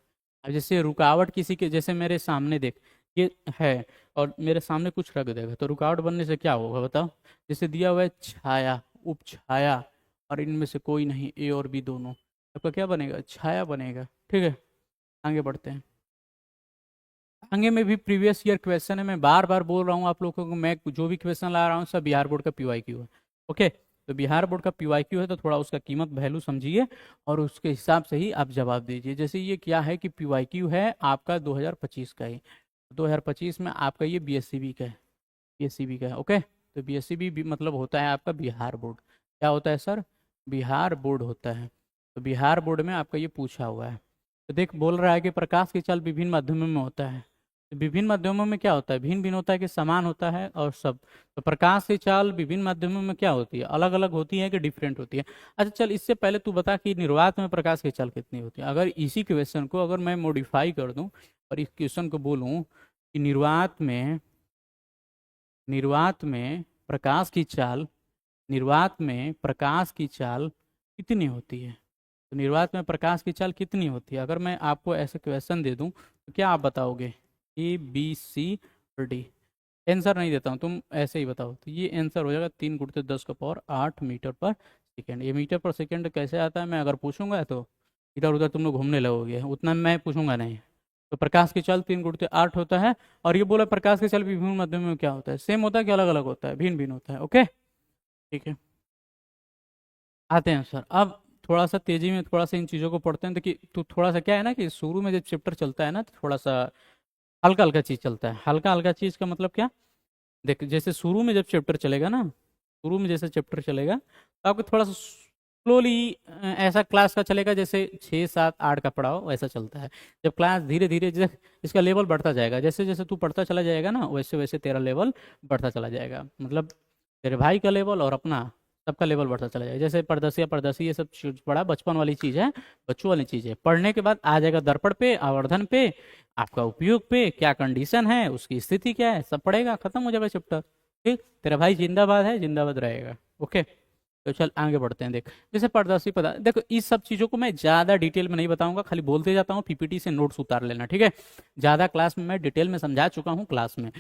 अब जैसे रुकावट किसी के, जैसे मेरे सामने देख, ये है और मेरे सामने कुछ रख देगा, तो रुकावट बनने से क्या होगा बताओ। जैसे दिया हुआ है छाया, उपछाया, और इनमें से कोई नहीं, ए और बी दोनों, आपका क्या बनेगा, छाया बनेगा। ठीक है, आगे बढ़ते हैं। आगे में भी प्रीवियस ईयर क्वेश्चन है, मैं बार बार बोल रहा हूँ आप लोगों को, मैं जो भी क्वेश्चन ला रहा हूँ सब बिहार बोर्ड का पीवाईक्यू है। ओके, तो बिहार बोर्ड का पीवाईक्यू है, तो थोड़ा उसका कीमत वैल्यू समझिए और उसके हिसाब से ही आप जवाब दीजिए। जैसे ये क्या है कि पीवाईक्यू है आपका 2025 का ही, 2025 में आपका ये बीएससीबी का है, बीएससीबी का है। ओके, तो बीएससीबी मतलब होता है आपका बिहार बोर्ड। क्या होता है सर, बिहार बोर्ड होता है। तो बिहार बोर्ड में आपका ये पूछा हुआ है। तो देख बोल रहा है कि प्रकाश की चाल विभिन्न माध्यमों में होता है, तो विभिन्न माध्यमों में क्या होता है, भिन्न भिन्न होता है कि समान होता है और सब। तो प्रकाश की चाल विभिन्न माध्यमों में क्या होती है, अलग अलग होती है कि डिफरेंट होती है। अच्छा चल, इससे पहले तू बता कि निर्वात में प्रकाश की चाल कितनी होती है। अगर इसी क्वेश्चन को अगर मैं मॉडिफाई कर दूं और इस क्वेश्चन को बोलूं कि निर्वात में प्रकाश की चाल, निर्वात में प्रकाश की चाल कितनी होती है, तो निर्वात में प्रकाश की चाल कितनी होती है, अगर मैं आपको ऐसे क्वेश्चन दे दूं तो क्या आप बताओगे, ए बी सी और डी। आंसर नहीं देता हूँ, तुम ऐसे ही बताओ। तो ये आंसर हो जाएगा 3 × 10⁸ ये मीटर पर सेकेंड कैसे आता है, मैं अगर पूछूंगा तो इधर उधर तुम लोग घूमने लगोगे, उतना मैं पूछूंगा नहीं। तो प्रकाश की चाल 3 × 8 होता है। और ये बोला प्रकाश की चाल विभिन्न माध्यम में क्या होता है, सेम होता है कि अलग अलग होता है, भिन्न भिन्न होता है। ओके ठीक है, आते हैं सर। अब थोड़ा सा तेजी में थोड़ा सा इन चीज़ों को पढ़ते हैं। देखिए तो थोड़ा सा क्या है ना कि शुरू में जब चैप्टर चलता है ना तो थोड़ा सा हल्का हल्का चीज़ चलता है। हल्का हल्का चीज़ का मतलब क्या, देख जैसे शुरू में जब चैप्टर चलेगा ना, शुरू में जैसे चैप्टर चलेगा तो आपको थोड़ा सा स्लोली ऐसा क्लास का चलेगा, जैसे 6 7 8 का पढ़ाओ वैसा चलता है। जब क्लास धीरे धीरे जैसे इसका लेवल बढ़ता जाएगा, जैसे जैसे तू पढ़ता चला जाएगा ना वैसे वैसे तेरा लेवल बढ़ता चला जाएगा। मतलब तेरे भाई का लेवल और अपना सबका लेवल बढ़ता चला जाएगा। जैसे परदसिया परदसी ये सब चीज बड़ा बचपन वाली चीज़ है, बच्चों वाली चीज़ है। पढ़ने के बाद आ जाएगा दर्पण पे, आवर्धन पे, आपका उपयोग पे, क्या कंडीशन है, उसकी स्थिति क्या है, सब पढ़ेगा, खत्म हो जाएगा चैप्टर। ठीक, तेरा भाई जिंदाबाद है, जिंदाबाद रहेगा। ओके तो चल आगे बढ़ते हैं। देख जैसे पारदर्शी पता, देखो इस सब चीज़ों को मैं ज़्यादा डिटेल में नहीं बताऊंगा, खाली बोलते जाता हूँ, पीपीटी से नोट्स उतार लेना। ठीक है, ज़्यादा क्लास में मैं डिटेल में समझा चुका हूँ क्लास में।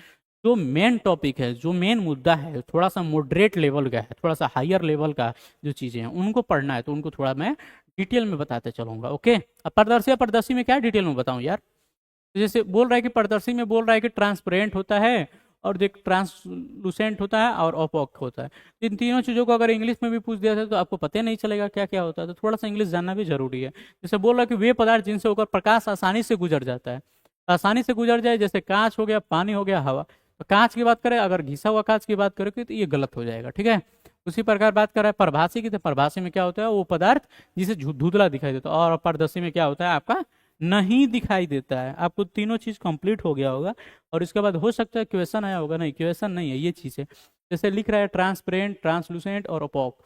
जो मेन टॉपिक है, जो मेन मुद्दा है, थोड़ा सा मॉडरेट लेवल का है, थोड़ा सा हायर लेवल का जो चीज़ें हैं उनको पढ़ना है तो उनको थोड़ा मैं डिटेल में बताते चलूंगा। ओके, अब पारदर्शी पारदर्शी में क्या डिटेल में बताऊं यार। तो जैसे बोल रहा है कि पारदर्शी में बोल रहा है कि ट्रांसपेरेंट होता है, और देख ट्रांसलूसेंट होता है और ओपोक होता है। इन तीनों चीज़ों को अगर इंग्लिश में भी पूछ दिया जाए तो आपको पता नहीं चलेगा क्या क्या होता है। तो थोड़ा सा इंग्लिश जानना भी जरूरी है। जैसे बोल रहा है कि वे पदार्थ जिनसे होकर प्रकाश आसानी से गुजर जाता है, आसानी से गुजर जाए, जैसे कांच हो गया, पानी हो गया, हवा। तो कांच की बात करें, अगर घिसा हुआ कांच की बात करें तो ये गलत हो जाएगा। ठीक है, उसी प्रकार बात कर रहा है परभासी की, तो परभासी में क्या होता है, वो पदार्थ जिसे धुंधला दिखाई देता है। और पारदर्शी में क्या होता है, आपका नहीं दिखाई देता है। आपको तीनों चीज कंप्लीट हो गया होगा और इसके बाद हो सकता है क्वेश्चन आया होगा, नहीं क्वेश्चन नहीं है ये चीज है। जैसे लिख रहा है ट्रांसपेरेंट, ट्रांसलूसेंट और ओपोक।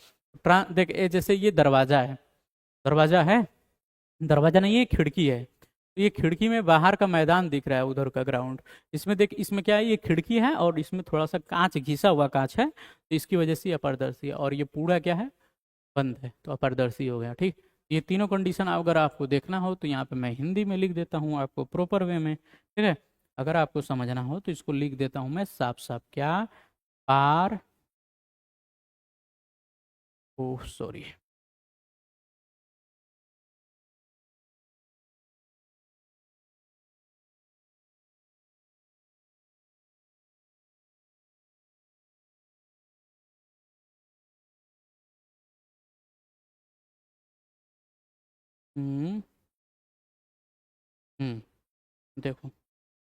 देख जैसे ये दरवाजा है, दरवाजा है, दरवाजा नहीं है, खिड़की है। तो ये खिड़की में बाहर का मैदान दिख रहा है, उधर का ग्राउंड। इसमें देख, इसमें क्या है, ये खिड़की है और इसमें थोड़ा सा कांच, घिसा हुआ कांच है, तो इसकी वजह से ये अपारदर्शी है। और ये पूरा क्या है, बंद है, तो अपारदर्शी हो गया। ठीक, ये तीनों कंडीशन अगर आपको देखना हो तो यहाँ पे मैं हिंदी में लिख देता हूँ आपको प्रॉपर वे में। ठीक है, अगर आपको समझना हो तो इसको लिख देता हूँ मैं साफ साफ, क्या, पार, ओह सॉरी, हम्म देखो,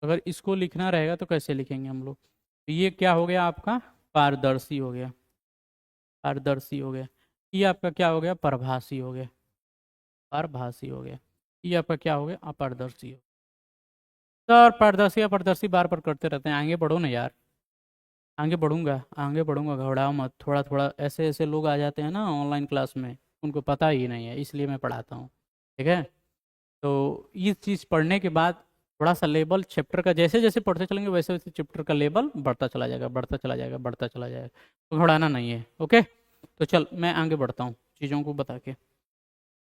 अगर इसको लिखना रहेगा तो कैसे लिखेंगे हम लोग। तो ये क्या हो गया आपका, पारदर्शी हो गया, पारदर्शी हो गया। ये आपका क्या हो गया, परभासी हो गया, परभासी हो गया। ये आपका क्या हो गया, अपारदर्शी हो। सर पारदर्शी अपारदर्शी बार बार करते रहते हैं, आगे बढ़ो ना यार। आगे बढ़ूंगा, आगे बढ़ूंगा, घबराओ मत। थोड़ा थोड़ा ऐसे ऐसे लोग आ जाते हैं ना ऑनलाइन क्लास में, उनको पता ही नहीं है, इसलिए मैं पढ़ाता हूँ। ठीक है, तो ये चीज़ पढ़ने के बाद थोड़ा सा लेवल चैप्टर का जैसे जैसे पढ़ते चलेंगे वैसे वैसे चैप्टर का लेवल बढ़ता चला जाएगा, बढ़ता चला जाएगा, बढ़ता चला जाएगा। तो घबराना नहीं है। ओके, तो चल मैं आगे बढ़ता हूँ चीज़ों को बता के।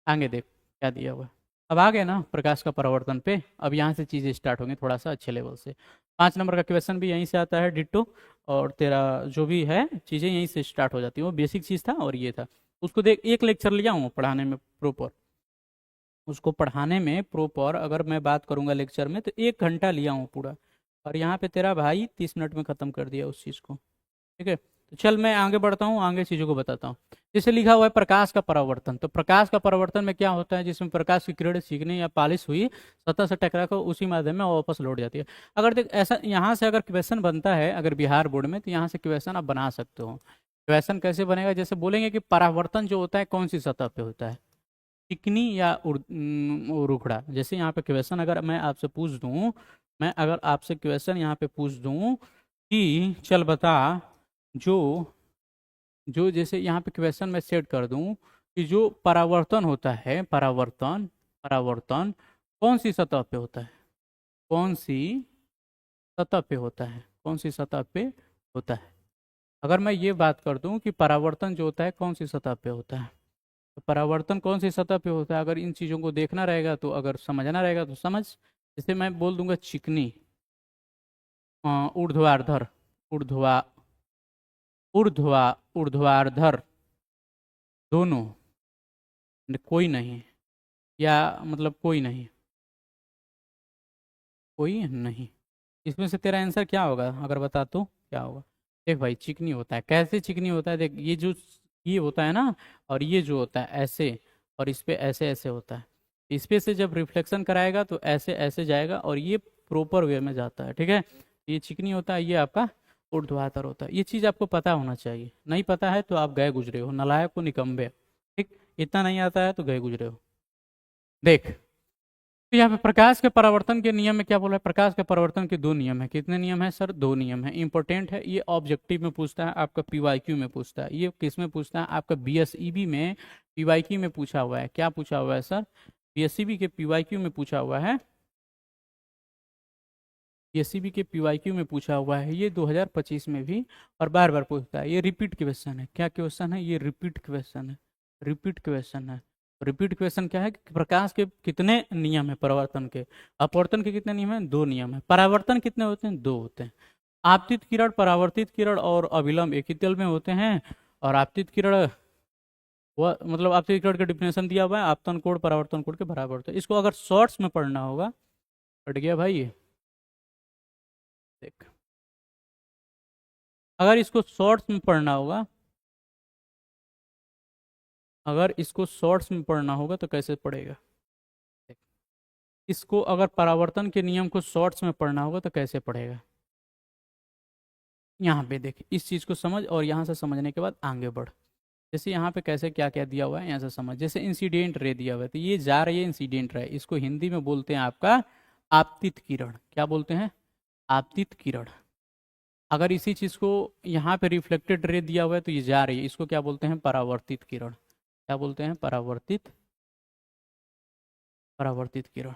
आगे देख क्या दिया हुआ है। अब आ गए ना प्रकाश का परावर्तन पे। अब यहाँ से चीज़ें स्टार्ट होंगी थोड़ा सा अच्छे लेवल से। 5 नंबर का क्वेश्चन भी यहीं से आता है डिट्टो। और तेरा जो भी है चीज़ें यहीं से स्टार्ट हो जाती है। वो बेसिक चीज़ था और ये था। उसको देख, एक लेक्चर लिया हूँ पढ़ाने में प्रॉपर, उसको पढ़ाने में प्रॉपर अगर मैं बात करूँगा लेक्चर में तो 1 घंटा लिया हूँ पूरा। और यहाँ पे तेरा भाई 30 मिनट में ख़त्म कर दिया उस चीज़ को। ठीक है, तो चल मैं आगे बढ़ता हूँ, आगे चीज़ों को बताता हूँ। जैसे लिखा हुआ है प्रकाश का परावर्तन। तो प्रकाश का परावर्तन में क्या होता है, जिसमें प्रकाश की किरण सीखने या पालिश हुई सतह से टकरा कर उसी माध्यम में वापस लौट जाती है। अगर देख ऐसा यहाँ से अगर क्वेश्चन बनता है अगर बिहार बोर्ड में, तो यहाँ से क्वेश्चन आप बना सकते हो। क्वेश्चन कैसे बनेगा, जैसे बोलेंगे कि परावर्तन जो होता है कौन सी सतह पे होता है, चिकनी या रुखड़ा। जैसे यहाँ पे क्वेश्चन अगर मैं आपसे पूछ दूं मैं अगर आपसे क्वेश्चन यहाँ पे पूछ दूं कि चल बता, जो जो जैसे यहाँ पे क्वेश्चन मैं सेट कर दूं कि जो परावर्तन होता है, परावर्तन परावर्तन कौन सी सतह पे होता है, कौन सी सतह पे होता है, कौन सी सतह पे होता है। अगर मैं ये बात कर दूं कि परावर्तन जो होता है कौन सी सतह पे होता है, तो परावर्तन कौन सी सतह पे होता है, अगर इन चीज़ों को देखना रहेगा तो, अगर समझना रहेगा तो समझ। जैसे मैं बोल दूंगा चिकनी, ऊर्ध्वाधर, ऊर्ध्वा ऊर्ध्वा ऊर्ध्वाधर दोनों, कोई नहीं, या मतलब कोई नहीं, कोई नहीं, इसमें से तेरा आंसर क्या होगा अगर बता तो क्या होगा। देख भाई चिकनी होता है, कैसे चिकनी होता है, देख ये जो ये होता है ना, और ये जो होता है ऐसे, और इस पे ऐसे ऐसे होता है, इस पे से जब रिफ्लेक्शन कराएगा तो ऐसे ऐसे जाएगा और ये प्रॉपर वे में जाता है, ठीक है। ये चिकनी होता है, ये आपका ऊर्ध्वाधर होता है। ये चीज़ आपको पता होना चाहिए, नहीं पता है तो आप गए गुजरे हो, नालायक को निकम्बे, ठीक। इतना नहीं आता है तो गए गुजरे हो। देख, तो यहाँ पे प्रकाश के परावर्तन के नियम में क्या बोला है, प्रकाश के परावर्तन के दो नियम है। कितने नियम है सर, दो नियम है। इंपॉर्टेंट है ये, ऑब्जेक्टिव में पूछता है, आपका पीवाईक्यू में पूछता है। ये किस में पूछता है, आपका बीएसईबी में पीवाईक्यू में पूछा हुआ है। क्या पूछा हुआ है सर, बीएसईबी के पीवाईक्यू में पूछा हुआ है, बीएसईबी के पीवाईक्यू में पूछा हुआ है ये 2025 में भी, और बार बार पूछता है। ये रिपीट क्वेश्चन है। क्या क्वेश्चन है, ये रिपीट क्वेश्चन है, रिपीट क्वेश्चन है। रिपीट क्वेश्चन क्या है कि प्रकाश के कितने नियम है परावर्तन के, अपवर्तन के कितने नियम है, दो नियम है। परावर्तन कितने होते हैं, दो होते हैं। आपतित किरण, परावर्तित किरण और अभिलंब एक ही तल में होते हैं। और आपतित किरण वह मतलब आपतित किरण का डिफिनेशन दिया हुआ है, आपतन कोण परावर्तन कोण के बराबर होता है। इसको अगर शॉर्ट्स में पढ़ना होगा, पढ़ गया भाई ये, देख अगर इसको शॉर्ट्स में पढ़ना होगा, अगर इसको शॉर्ट्स में पढ़ना होगा तो कैसे पढ़ेगा, इसको अगर परावर्तन के नियम को शॉर्ट्स में पढ़ना होगा तो कैसे पढ़ेगा। यहाँ पे देख, इस चीज़ को समझ और यहाँ से समझने के बाद आगे बढ़। जैसे यहाँ पे कैसे क्या क्या दिया हुआ है यहाँ से समझ। जैसे इंसिडेंट रे दिया हुआ है, तो ये जा रही है इंसिडेंट रे, इसको हिंदी में बोलते हैं आपका आपतित किरण। क्या बोलते हैं, आपतित किरण। अगर इसी चीज़ को यहाँ पे रिफ्लेक्टेड रे दिया हुआ है तो ये जा रही है, इसको क्या बोलते हैं, परावर्तित किरण। क्या बोलते हैं, परावर्तित, परावर्तित किरण।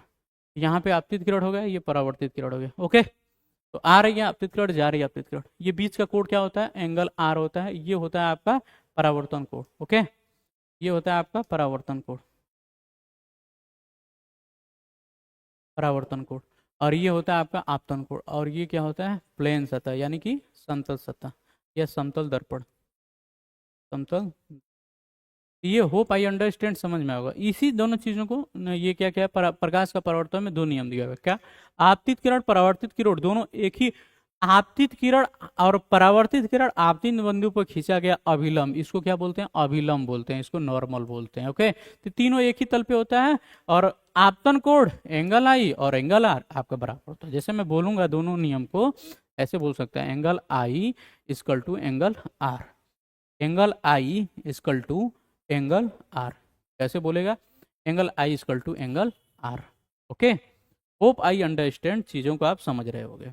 यहाँ पे आपतित किरण हो गया, ये परावर्तित किरण हो गया। ओके, तो आ रही है आपतित किरण, जा रही है आपतित किरण। ये बीच का कोण क्या होता है, एंगल आर होता है। ये होता है आपका परावर्तन कोण। ओके, ये होता है आपका परावर्तन कोण, परावर्तन कोण। और ये होता है आपका आपतन कोण। और ये क्या होता है, प्लेन सतह यानी कि समतल सतह या समतल दर्पण, समतल। ये होप आई अंडरस्टैंड समझ में होगा। इसी दोनों चीजों को ये क्या क्या है, प्रकाश का परावर्तन में दो नियम दिया हुआ है। क्या, आपतित किरण परावर्तित किरण दोनों एक ही, आपतित किरण और परावर्तित किरण आपतित बिंदु पर खींचा गया अभिलंब, इसको क्या बोलते हैं, अभिलंब बोलते हैं, इसको नॉर्मल बोलते हैं। ओके, तो तीनों एक ही तल पे होता है। और आपतन कोण एंगल आई और एंगल आर आपका बराबर होता है। जैसे मैं बोलूंगा दोनों नियम को ऐसे बोल सकता है, angle i equal to angle r, angle i equal to angle r. कैसे बोलेगा, angle i equal to angle r. Okay, hope I understand, चीज़ों को आप समझ रहे होगे।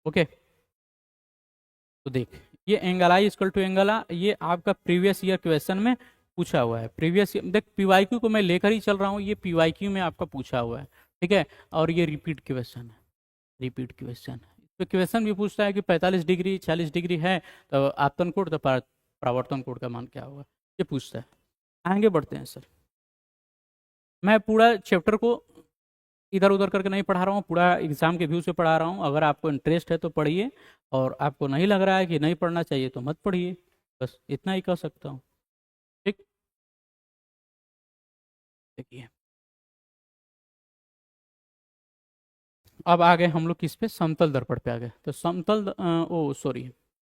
ओके, तो देख ये angle i equal to angle r, ये आपका प्रीवियस ईयर क्वेश्चन में पूछा हुआ है। प्रीवियस देख पीवाईक्यू को मैं लेकर ही चल रहा हूँ, ये पीवाईक्यू में आपका पूछा हुआ है, ठीक है। और ये रिपीट क्वेश्चन है, रिपीट क्वेश्चन। तो क्वेश्चन भी पूछता है कि 45 डिग्री 40 डिग्री है तो आपतन कोण, तो परावर्तन कोण का मान क्या होगा, ये पूछता है। आगे बढ़ते हैं सर। मैं पूरा चैप्टर को इधर उधर करके नहीं पढ़ा रहा हूँ, पूरा एग्जाम के व्यू से पढ़ा रहा हूँ। अगर आपको इंटरेस्ट है तो पढ़िए, और आपको नहीं लग रहा है कि नहीं पढ़ना चाहिए तो मत पढ़िए, बस इतना ही कह सकता हूँ। ठीक, देखिए अब आ गए हम लोग किस पे, समतल दर्पण पे आ गए। तो ओ सॉरी,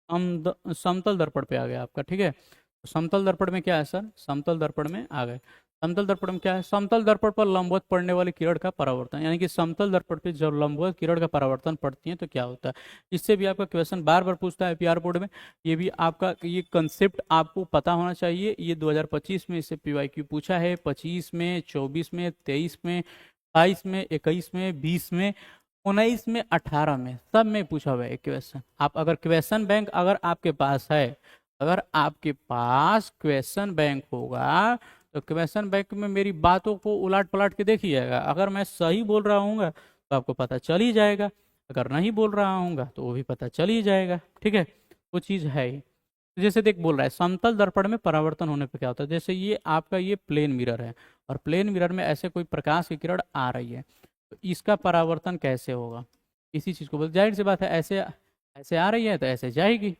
समतल दर्पण पे आ गया आपका, ठीक है। तो समतल दर्पण में क्या है सर, समतल दर्पण में आ गए। समतल दर्पण में क्या है, समतल दर्पण पर लंबवत पड़ने वाली किरण का परावर्तन, यानी कि समतल दर्पण पे जब लंबवत किरण का परावर्तन पड़ती है तो क्या होता है। इससे भी आपका क्वेश्चन बार बार पूछता है पीआर बोर्ड में। ये भी आपका ये कंसेप्ट आपको पता होना चाहिए। ये 2025 में इससे पीवाईक्यू पूछा है, 25 में, 24 में, 23 में, 22 में, 21 में, 20 में, 19 में, 18 में, सब में पूछा हुआ है क्वेश्चन। आप अगर क्वेश्चन बैंक अगर आपके पास है, अगर आपके पास क्वेश्चन बैंक होगा तो क्वेश्चन बैंक में मेरी बातों को उलट पलट के देखिएगा। अगर मैं सही बोल रहा हूँ तो आपको पता चल ही जाएगा, अगर नहीं बोल रहा हूँ तो वो भी पता चल ही जाएगा। ठीक है, वो चीज़ है ही। जैसे देख बोल रहा है समतल दर्पण में परावर्तन होने पे क्या होता है। जैसे ये आपका ये प्लेन मिरर है और प्लेन मिरर में ऐसे कोई प्रकाश की किरण आ रही है, तो इसका परावर्तन कैसे होगा, इसी चीज़ को बोल। जाहिर सी बात है, ऐसे ऐसे आ रही है तो ऐसे जाएगी।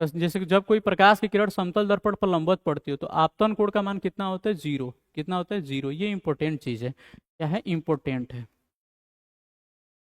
बस जैसे कि जब कोई प्रकाश की किरण समतल दर्पण पर लंबवत पड़ती हो तो आपतन कोण का मान कितना होता है, जीरो। कितना होता है, जीरो। ये इंपॉर्टेंट चीज़ है। क्या है, इंपॉर्टेंट है,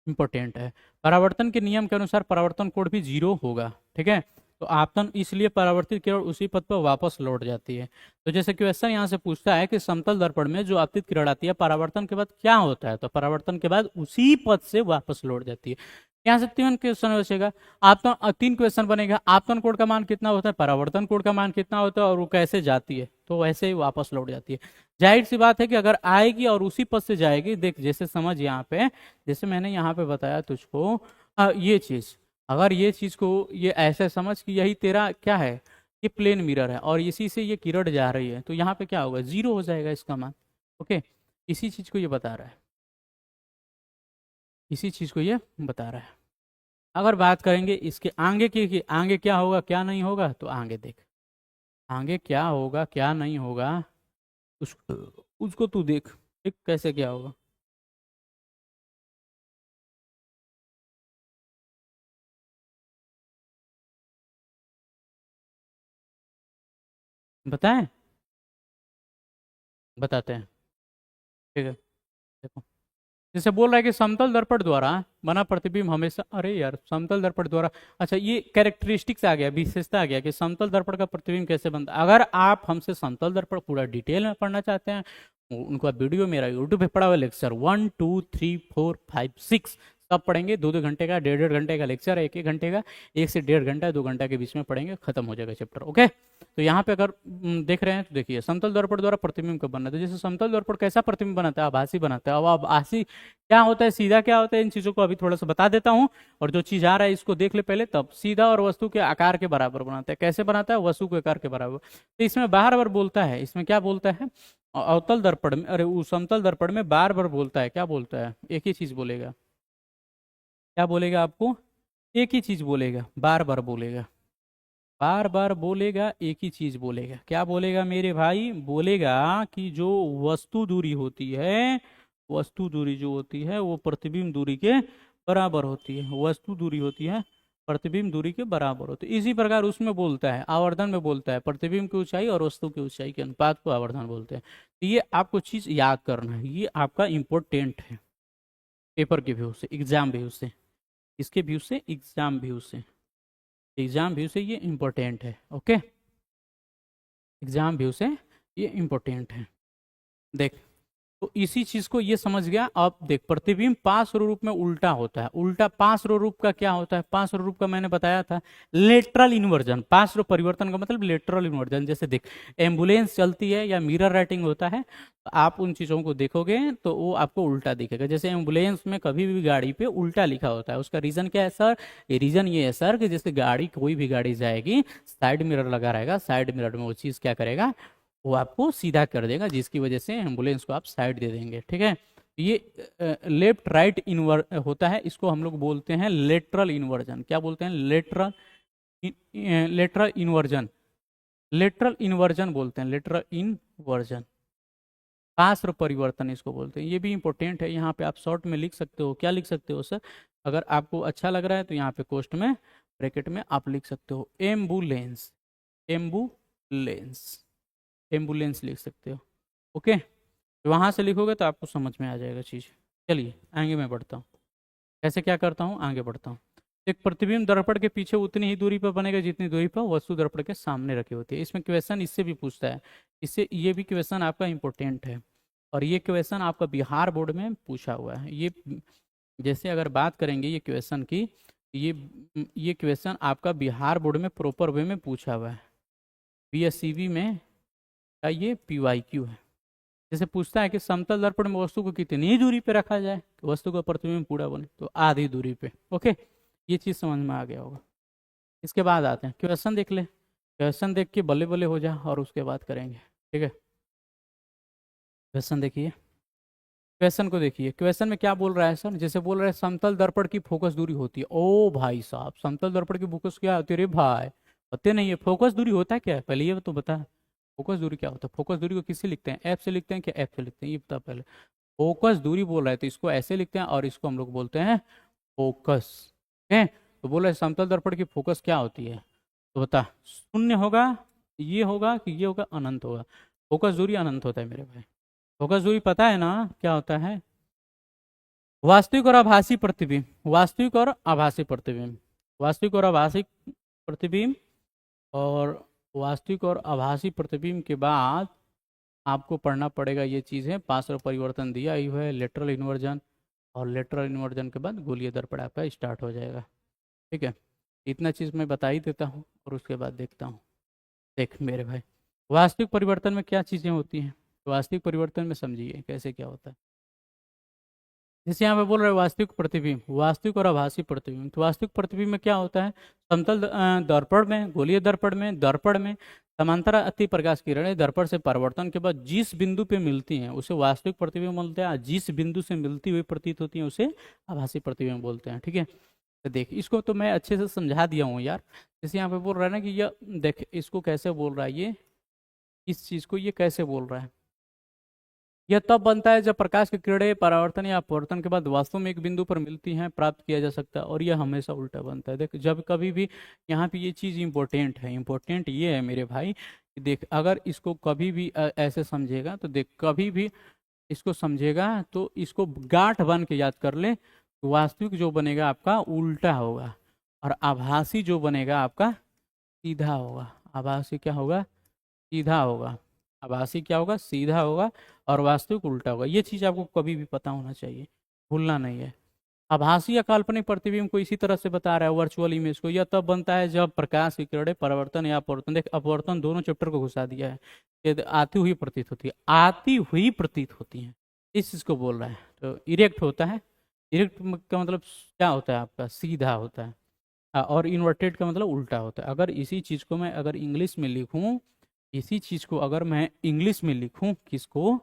इंपॉर्टेंट है। परावर्तन के नियम के अनुसार परावर्तन कोण भी जीरो होगा। ठीक है, तो आपतन इसलिए परावर्तित किरण उसी पथ पर वापस लौट जाती है। तो जैसे क्वेश्चन यहाँ से पूछता है कि समतल दर्पण में जो आपतित किरण आती है परावर्तन के बाद क्या होता है, तो परावर्तन के बाद उसी पथ से वापस लौट जाती है। यहाँ से 3 क्वेश्चन बचेगा। आपतन 3 क्वेश्चन बनेगा। आपतन कोण का मान कितना होता है, परावर्तन कोण का मान कितना होता है, और वो कैसे जाती है, तो वैसे ही वापस लौट जाती है। जाहिर सी बात है कि अगर आएगी और उसी पथ से जाएगी, देख जैसे समझ यहाँ पे, जैसे मैंने यहाँ पे बताया तुझको ये चीज, अगर ये चीज को ये ऐसे समझ कि यही तेरा क्या है, ये प्लेन मिरर है और इसी से ये किरण जा रही है, तो यहाँ पे क्या होगा, जीरो हो जाएगा इसका मान। ओके, इसी चीज को ये बता रहा है, इसी चीज को ये बता रहा है। अगर बात करेंगे इसके आगे की कि आगे क्या होगा क्या नहीं होगा, तो आगे देख, आगे क्या होगा क्या नहीं होगा, उस उसको तू देख, ठीक कैसे क्या होगा। बताएं, बताते हैं। ठीक है, देखो जैसे बोल रहा है कि समतल दर्पण द्वारा बना प्रतिबिंब हमेशा, अरे यार समतल दर्पण द्वारा, अच्छा ये कैरेक्टरिस्टिक्स आ गया, विशेषता आ गया कि समतल दर्पण का प्रतिबिंब कैसे बनता है। अगर आप हमसे समतल दर्पण पूरा डिटेल में पढ़ना चाहते हैं, उनका वीडियो मेरा यूट्यूब पे पड़ा हुआ, लेक्चर 1 2 3 4 5 6 सब पढ़ेंगे। 2 2 घंटे का, 1.5 1.5 घंटे का लेक्चर है, 1 1 घंटे का, 1 से 1.5 घंटा 2 घंटा के बीच में पढ़ेंगे, खत्म हो जाएगा चैप्टर। ओके, तो यहाँ पे अगर देख रहे हैं तो देखिए समतल दर्पण द्वारा प्रतिबिंब कब बनता है। तो जैसे समतल दर्पण कैसा प्रतिबिंब बनाता है, आभासी बनाता है। अब आभासी क्या होता है, सीधा क्या होता है, इन चीजों को अभी थोड़ा सा बता देता हूँ, और जो चीज आ रहा है इसको देख ले पहले। तब सीधा और वस्तु के आकार के बराबर बनाता है। कैसे बनाता है, वस्तु के आकार के बराबर। तो इसमें बार बार बोलता है, इसमें क्या बोलता है, अवतल दर्पण में, अरे वो समतल दर्पण में बार बार बोलता है, क्या बोलता है, एक ही चीज बोलेगा। क्या बोलेगा आपको, एक ही चीज बोलेगा, बार बार बोलेगा, बार बार बोलेगा, एक ही चीज बोलेगा। क्या बोलेगा मेरे भाई, बोलेगा कि जो वस्तु दूरी होती है, वस्तु दूरी जो होती है वो प्रतिबिंब दूरी के बराबर होती है। वस्तु दूरी होती है प्रतिबिंब दूरी के बराबर होती है। इसी प्रकार उसमें बोलता है, आवर्धन में बोलता है प्रतिबिंब की ऊंचाई और वस्तु की ऊंचाई के अनुपात को आवर्धन बोलते हैं। तो ये आपको चीज याद करना है, ये आपका इंपॉर्टेंट है पेपर के व्यू से, एग्जाम व्यू से, इसके व्यू से, एग्जाम व्यू से, एग्जाम व्यू से ये इंपॉर्टेंट है। ओके, एग्जाम व्यू से ये इंपॉर्टेंट है। देख, तो इसी चीज को ये समझ गया। अब देख, प्रतिबिंब पार्श्व रूप में उल्टा होता है। उल्टा पार्श्व रूप का क्या होता है, पार्श्व रूप का मैंने बताया था, लेटरल इन्वर्जन। पार्श्व परिवर्तन का मतलब लेटरल इन्वर्जन। जैसे देख, एम्बुलेंस चलती है या मिरर राइटिंग होता है, तो आप उन चीजों को देखोगे तो वो आपको उल्टा दिखेगा। जैसे एम्बुलेंस में कभी भी गाड़ी पे उल्टा लिखा होता है, उसका रीजन क्या है सर, ये रीजन ये है सर कि जैसे गाड़ी, कोई भी गाड़ी जाएगी, साइड मिरर लगा रहेगा, साइड मिरर में वो चीज क्या करेगा, वो आपको सीधा कर देगा, जिसकी वजह से एम्बुलेंस को आप साइड दे देंगे। ठीक है, ये लेफ्ट राइट इन्वर होता है, इसको हम लोग बोलते हैं लेटरल इन्वर्जन। क्या बोलते हैं, lateral, lateral inversion, lateral inversion बोलते हैं, लेटरल इन्वर्जन, पार्श्व परिवर्तन इसको बोलते हैं। ये भी इंपॉर्टेंट है, यहाँ पे आप शॉर्ट में लिख सकते हो। क्या लिख सकते हो सर, अगर आपको अच्छा लग रहा है तो यहाँ पे कोष्ट में, ब्रैकेट में आप लिख सकते हो एम्बुलेंस, एम्बुलेंस, एम्बुलेंस लिख सकते हो। ओके, तो वहाँ से लिखोगे तो आपको समझ में आ जाएगा चीज़। चलिए आगे मैं बढ़ता हूँ, कैसे क्या करता हूँ, आगे बढ़ता हूँ। एक प्रतिबिंब दर्पण के पीछे उतनी ही दूरी पर बनेगा जितनी दूरी पर वस्तु दर्पण के सामने रखी होती है। इसमें क्वेश्चन इससे भी पूछता है, इससे ये भी क्वेश्चन आपका इंपॉर्टेंट है, और ये क्वेश्चन आपका बिहार बोर्ड में पूछा हुआ है। ये जैसे अगर बात करेंगे ये क्वेश्चन की, ये क्वेश्चन आपका बिहार बोर्ड में प्रॉपर वे में पूछा हुआ है। BSCB में का ये PYQ है। जैसे पूछता है कि समतल दर्पण में वस्तु को कितनी दूरी पे रखा जाए कि वस्तु का प्रतिबिंब पूरा बने, तो आधी दूरी पे। ओके, ये चीज समझ में आ गया होगा। इसके बाद आते हैं क्वेश्चन देख ले, क्वेश्चन देख के बल्ले बल्ले हो जा और उसके बाद करेंगे। ठीक है, क्वेश्चन देखिए, क्वेश्चन को देखिए। क्वेश्चन में क्या बोल रहा है सर, जैसे बोल रहा है समतल दर्पण की फोकस दूरी होती है। ओ भाई साहब, समतल दर्पण की फोकस क्या होती है रे भाई, पता नहीं है। फोकस दूरी होता है क्या है, पहले ये तो बता। फोकस दूरी क्या होता है, फोकस दूरी को किससे लिखते हैं, एफ से लिखते हैं कि एफ से लिखते हैं, ये बता पहले। फोकस दूरी बोल रहा है तो इसको ऐसे लिखते हैं और इसको हम लोग बोलते हैं फोकस। है, तो बोल रहे हैं समतल दर्पण की फोकस क्या होती है, तो बता। शून्य होगा, ये होगा कि ये होगा, अनंत होगा। फोकस दूरी अनंत होता है मेरे भाई। फोकस दूरी पता है ना क्या होता है, वास्तविक और आभासी प्रतिबिंब, वास्तविक और आभासी प्रतिबिंब, वास्तविक और आभासी प्रतिबिंब, और वास्तविक और आभासी प्रतिबिंब के बाद आपको पढ़ना पड़ेगा ये चीज़ है, पार्श्व परिवर्तन दिया ही है, लेटरल इन्वर्जन, और लेटरल इन्वर्जन के बाद गोलीय दर्पण आपका स्टार्ट हो जाएगा। ठीक है, इतना चीज़ मैं बता ही देता हूँ और उसके बाद देखता हूँ। देख मेरे भाई, वास्तविक परिवर्तन में क्या चीज़ें होती हैं, तो वास्तविक परिवर्तन में समझिए कैसे क्या होता है। जैसे यहाँ पे बोल रहे हैं वास्तविक प्रतिबिंब, वास्तविक और आभासी प्रतिबिंब। तो वास्तविक प्रतिबिंब में क्या होता है, समतल दर्पण में, गोलीय दर्पण में समांतर अति प्रकाश किरणें दर्पण से परावर्तन के बाद जिस बिंदु पे मिलती हैं उसे वास्तविक प्रतिबिंब बोलते हैं, जिस बिंदु से मिलती हुई प्रतीत होती है उसे आभासी प्रतिबिंब बोलते हैं। ठीक है, तो देख इसको तो मैं अच्छे से समझा दिया हूँ यार। जैसे यहाँ पे बोल रहा है ना कि यह देख इसको कैसे बोल रहा है, ये इस चीज को ये कैसे बोल रहा है, यह तब बनता है जब प्रकाश की किरणें परावर्तन या अपवर्तन के बाद वास्तव में एक बिंदु पर मिलती हैं, प्राप्त किया जा सकता है, और यह हमेशा उल्टा बनता है। देख जब कभी भी यहाँ पे ये चीज़ इंपॉर्टेंट है, इंपॉर्टेंट ये है मेरे भाई कि देख अगर इसको कभी भी ऐसे समझेगा तो देख कभी भी इसको समझेगा तो इसको गांठ बन के याद कर ले, वास्तविक जो बनेगा आपका उल्टा होगा और आभासी जो बनेगा आपका सीधा होगा। आभासी क्या होगा, सीधा होगा। आभासी क्या होगा, सीधा होगा, और वास्तविक उल्टा होगा। ये चीज आपको कभी भी पता होना चाहिए, भूलना नहीं है। आभासी या काल्पनिक प्रतिबिंब को इसी तरह से बता रहा है वर्चुअल इमेज को, यह तब बनता है जब प्रकाश की किरणें परावर्तन या अपवर्तन, देख अपवर्तन दोनों चैप्टर को घुसा दिया है, ये आती हुई प्रतीत होती है, आती हुई प्रतीत होती है, इस चीज को बोल रहा है। तो इरेक्ट होता है, इरेक्ट का मतलब क्या होता है आपका, सीधा होता है, और इन्वर्टेड का मतलब उल्टा होता है। अगर इसी चीज को मैं अगर इंग्लिश में लिखूं, इसी चीज को अगर मैं इंग्लिश में लिखूं, किसको,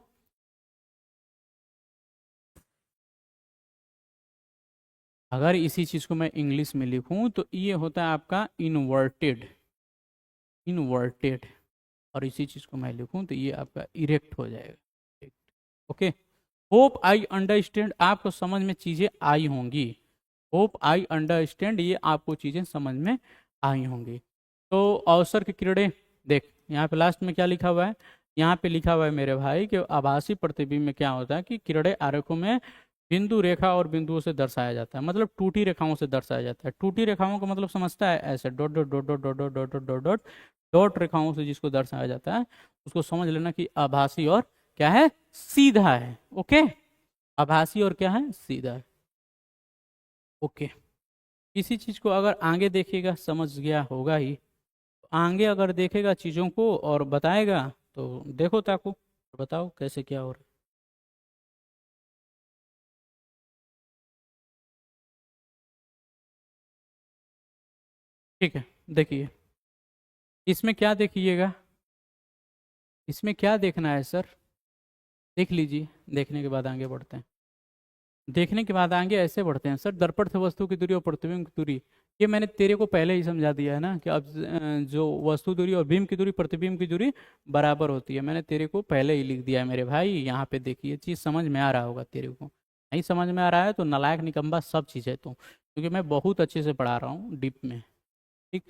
अगर इसी चीज को मैं इंग्लिश में लिखूं तो ये होता है आपका इन्वर्टेड, इन्वर्टेड, और इसी चीज को मैं लिखूं तो ये आपका इरेक्ट हो जाएगा। ओके, होप आई अंडरस्टैंड, आपको समझ में चीजें आई होंगी, होप आई अंडरस्टैंड, ये आपको चीजें समझ में आई होंगी। तो अवसर की किरणें, देख यहाँ पे लास्ट में क्या लिखा हुआ है, यहाँ पे लिखा हुआ है मेरे भाई कि आभासी प्रतिबिंब में क्या होता है कि किरणें आरेखों में बिंदु रेखा और बिंदुओं से दर्शाया जाता है, मतलब टूटी रेखाओं से दर्शाया जाता है। टूटी रेखाओं का मतलब समझता है, ऐसे dot dot dot dot dot dot dot dot dot dot dot रेखाओं से जिसको दर्शाया जाता है उसको समझ लेना कि आभासी और क्या है, सीधा है। ओके, आभासी और क्या है, सीधा है। ओके, किसी चीज को अगर आगे देखेगा समझ गया होगा ही, आगे अगर देखेगा चीजों को और बताएगा तो देखो ताको, बताओ कैसे क्या हो रहा है। ठीक है, देखिए इसमें क्या देखिएगा, इसमें क्या देखना है सर, देख लीजिए, देखने के बाद आगे बढ़ते हैं। देखने के बाद आगे ऐसे बढ़ते हैं सर, दर्पण से वस्तु की दूरी और प्रतिबिंब की दूरी, ये मैंने तेरे को पहले ही समझा दिया है ना कि अब जो वस्तु दूरी और बिंब की दूरी प्रतिबिंब की दूरी बराबर होती है, मैंने तेरे को पहले ही लिख दिया है मेरे भाई। यहाँ पे देखिए चीज़ समझ में आ रहा होगा तेरे को, नहीं समझ में आ रहा है तो नालायक निकम्बा सब चीज़ है तू, क्योंकि मैं बहुत अच्छे से पढ़ा रहा हूँ डीप में। ठीक,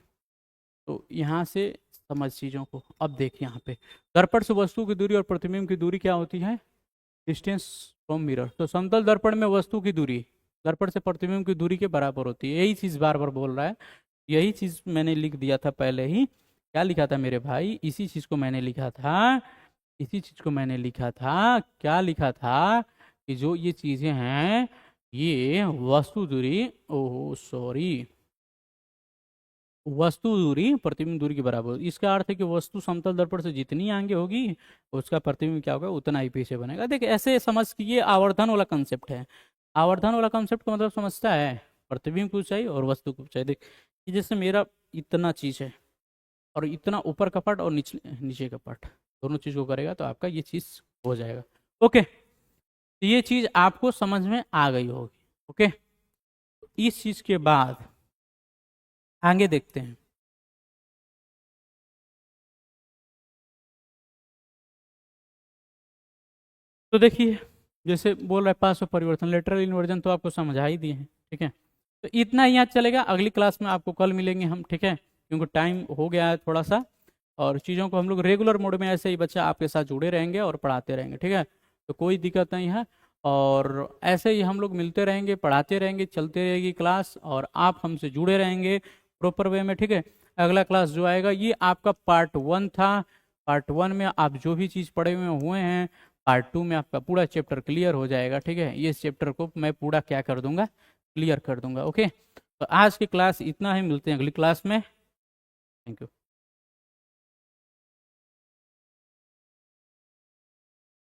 तो यहाँ से समझ चीज़ों को। अब देख यहाँ पे दर्पण से वस्तु की दूरी और प्रतिबिंब की दूरी क्या होती है, डिस्टेंस फ्रॉम मिरर। तो समतल दर्पण में वस्तु की दूरी दर्पण से प्रतिबिंब की दूरी के बराबर होती है, यही चीज बार बार बोल रहा है, यही चीज मैंने लिख दिया था पहले ही। क्या लिखा था मेरे भाई, इसी चीज को मैंने लिखा था, इसी चीज को मैंने लिखा था, क्या लिखा था कि जो ये चीजें हैं, ये वस्तु दूरी, ओह सॉरी, वस्तु दूरी प्रतिबिंब दूरी के बराबर होगी। इसका अर्थ है कि वस्तु समतल दर्पण से जितनी आगे होगी उसका प्रतिबिंब क्या होगा, उतना ही पीछे बनेगा। देखिए ऐसे समझ कि ये आवर्धन वाला कंसेप्ट है। आवर्धन वाला कंसेप्ट का मतलब समझता है, प्रतिबिंब की ऊंचाई और वस्तु की ऊंचाई। देख कि जैसे मेरा इतना चीज है और इतना ऊपर का पार्ट और नीचे नीचे का पार्ट, दोनों चीज को करेगा तो आपका ये चीज हो जाएगा। ओके, तो ये चीज आपको समझ में आ गई होगी। ओके, इस चीज के बाद आगे देखते हैं। तो देखिए जैसे बोल रहा है पार्श्व परिवर्तन, लेटरल इन्वर्जन तो आपको समझा ही दिए हैं, ठीक है। तो इतना ही याद चलेगा, अगली क्लास में आपको कल मिलेंगे हम, ठीक है, क्योंकि टाइम हो गया है थोड़ा सा। और चीज़ों को हम लोग रेगुलर मोड में ऐसे ही बच्चा आपके साथ जुड़े रहेंगे और पढ़ाते रहेंगे, ठीक है। तो कोई दिक्कत नहीं है, और ऐसे ही हम लोग मिलते रहेंगे, पढ़ाते रहेंगे, चलते रहेगी क्लास, और आप हमसे जुड़े रहेंगे प्रॉपर वे में, ठीक है। अगला क्लास जो आएगा ये आपका पार्ट 1 था। पार्ट 1 में आप जो भी चीज़ पढ़े हुए हैं, पार्ट 2 में आपका पूरा चैप्टर क्लियर हो जाएगा, ठीक है। ये चैप्टर को मैं पूरा क्या कर दूंगा, क्लियर कर दूंगा। ओके, तो आज की क्लास इतना ही, मिलते हैं अगली क्लास में। Thank you.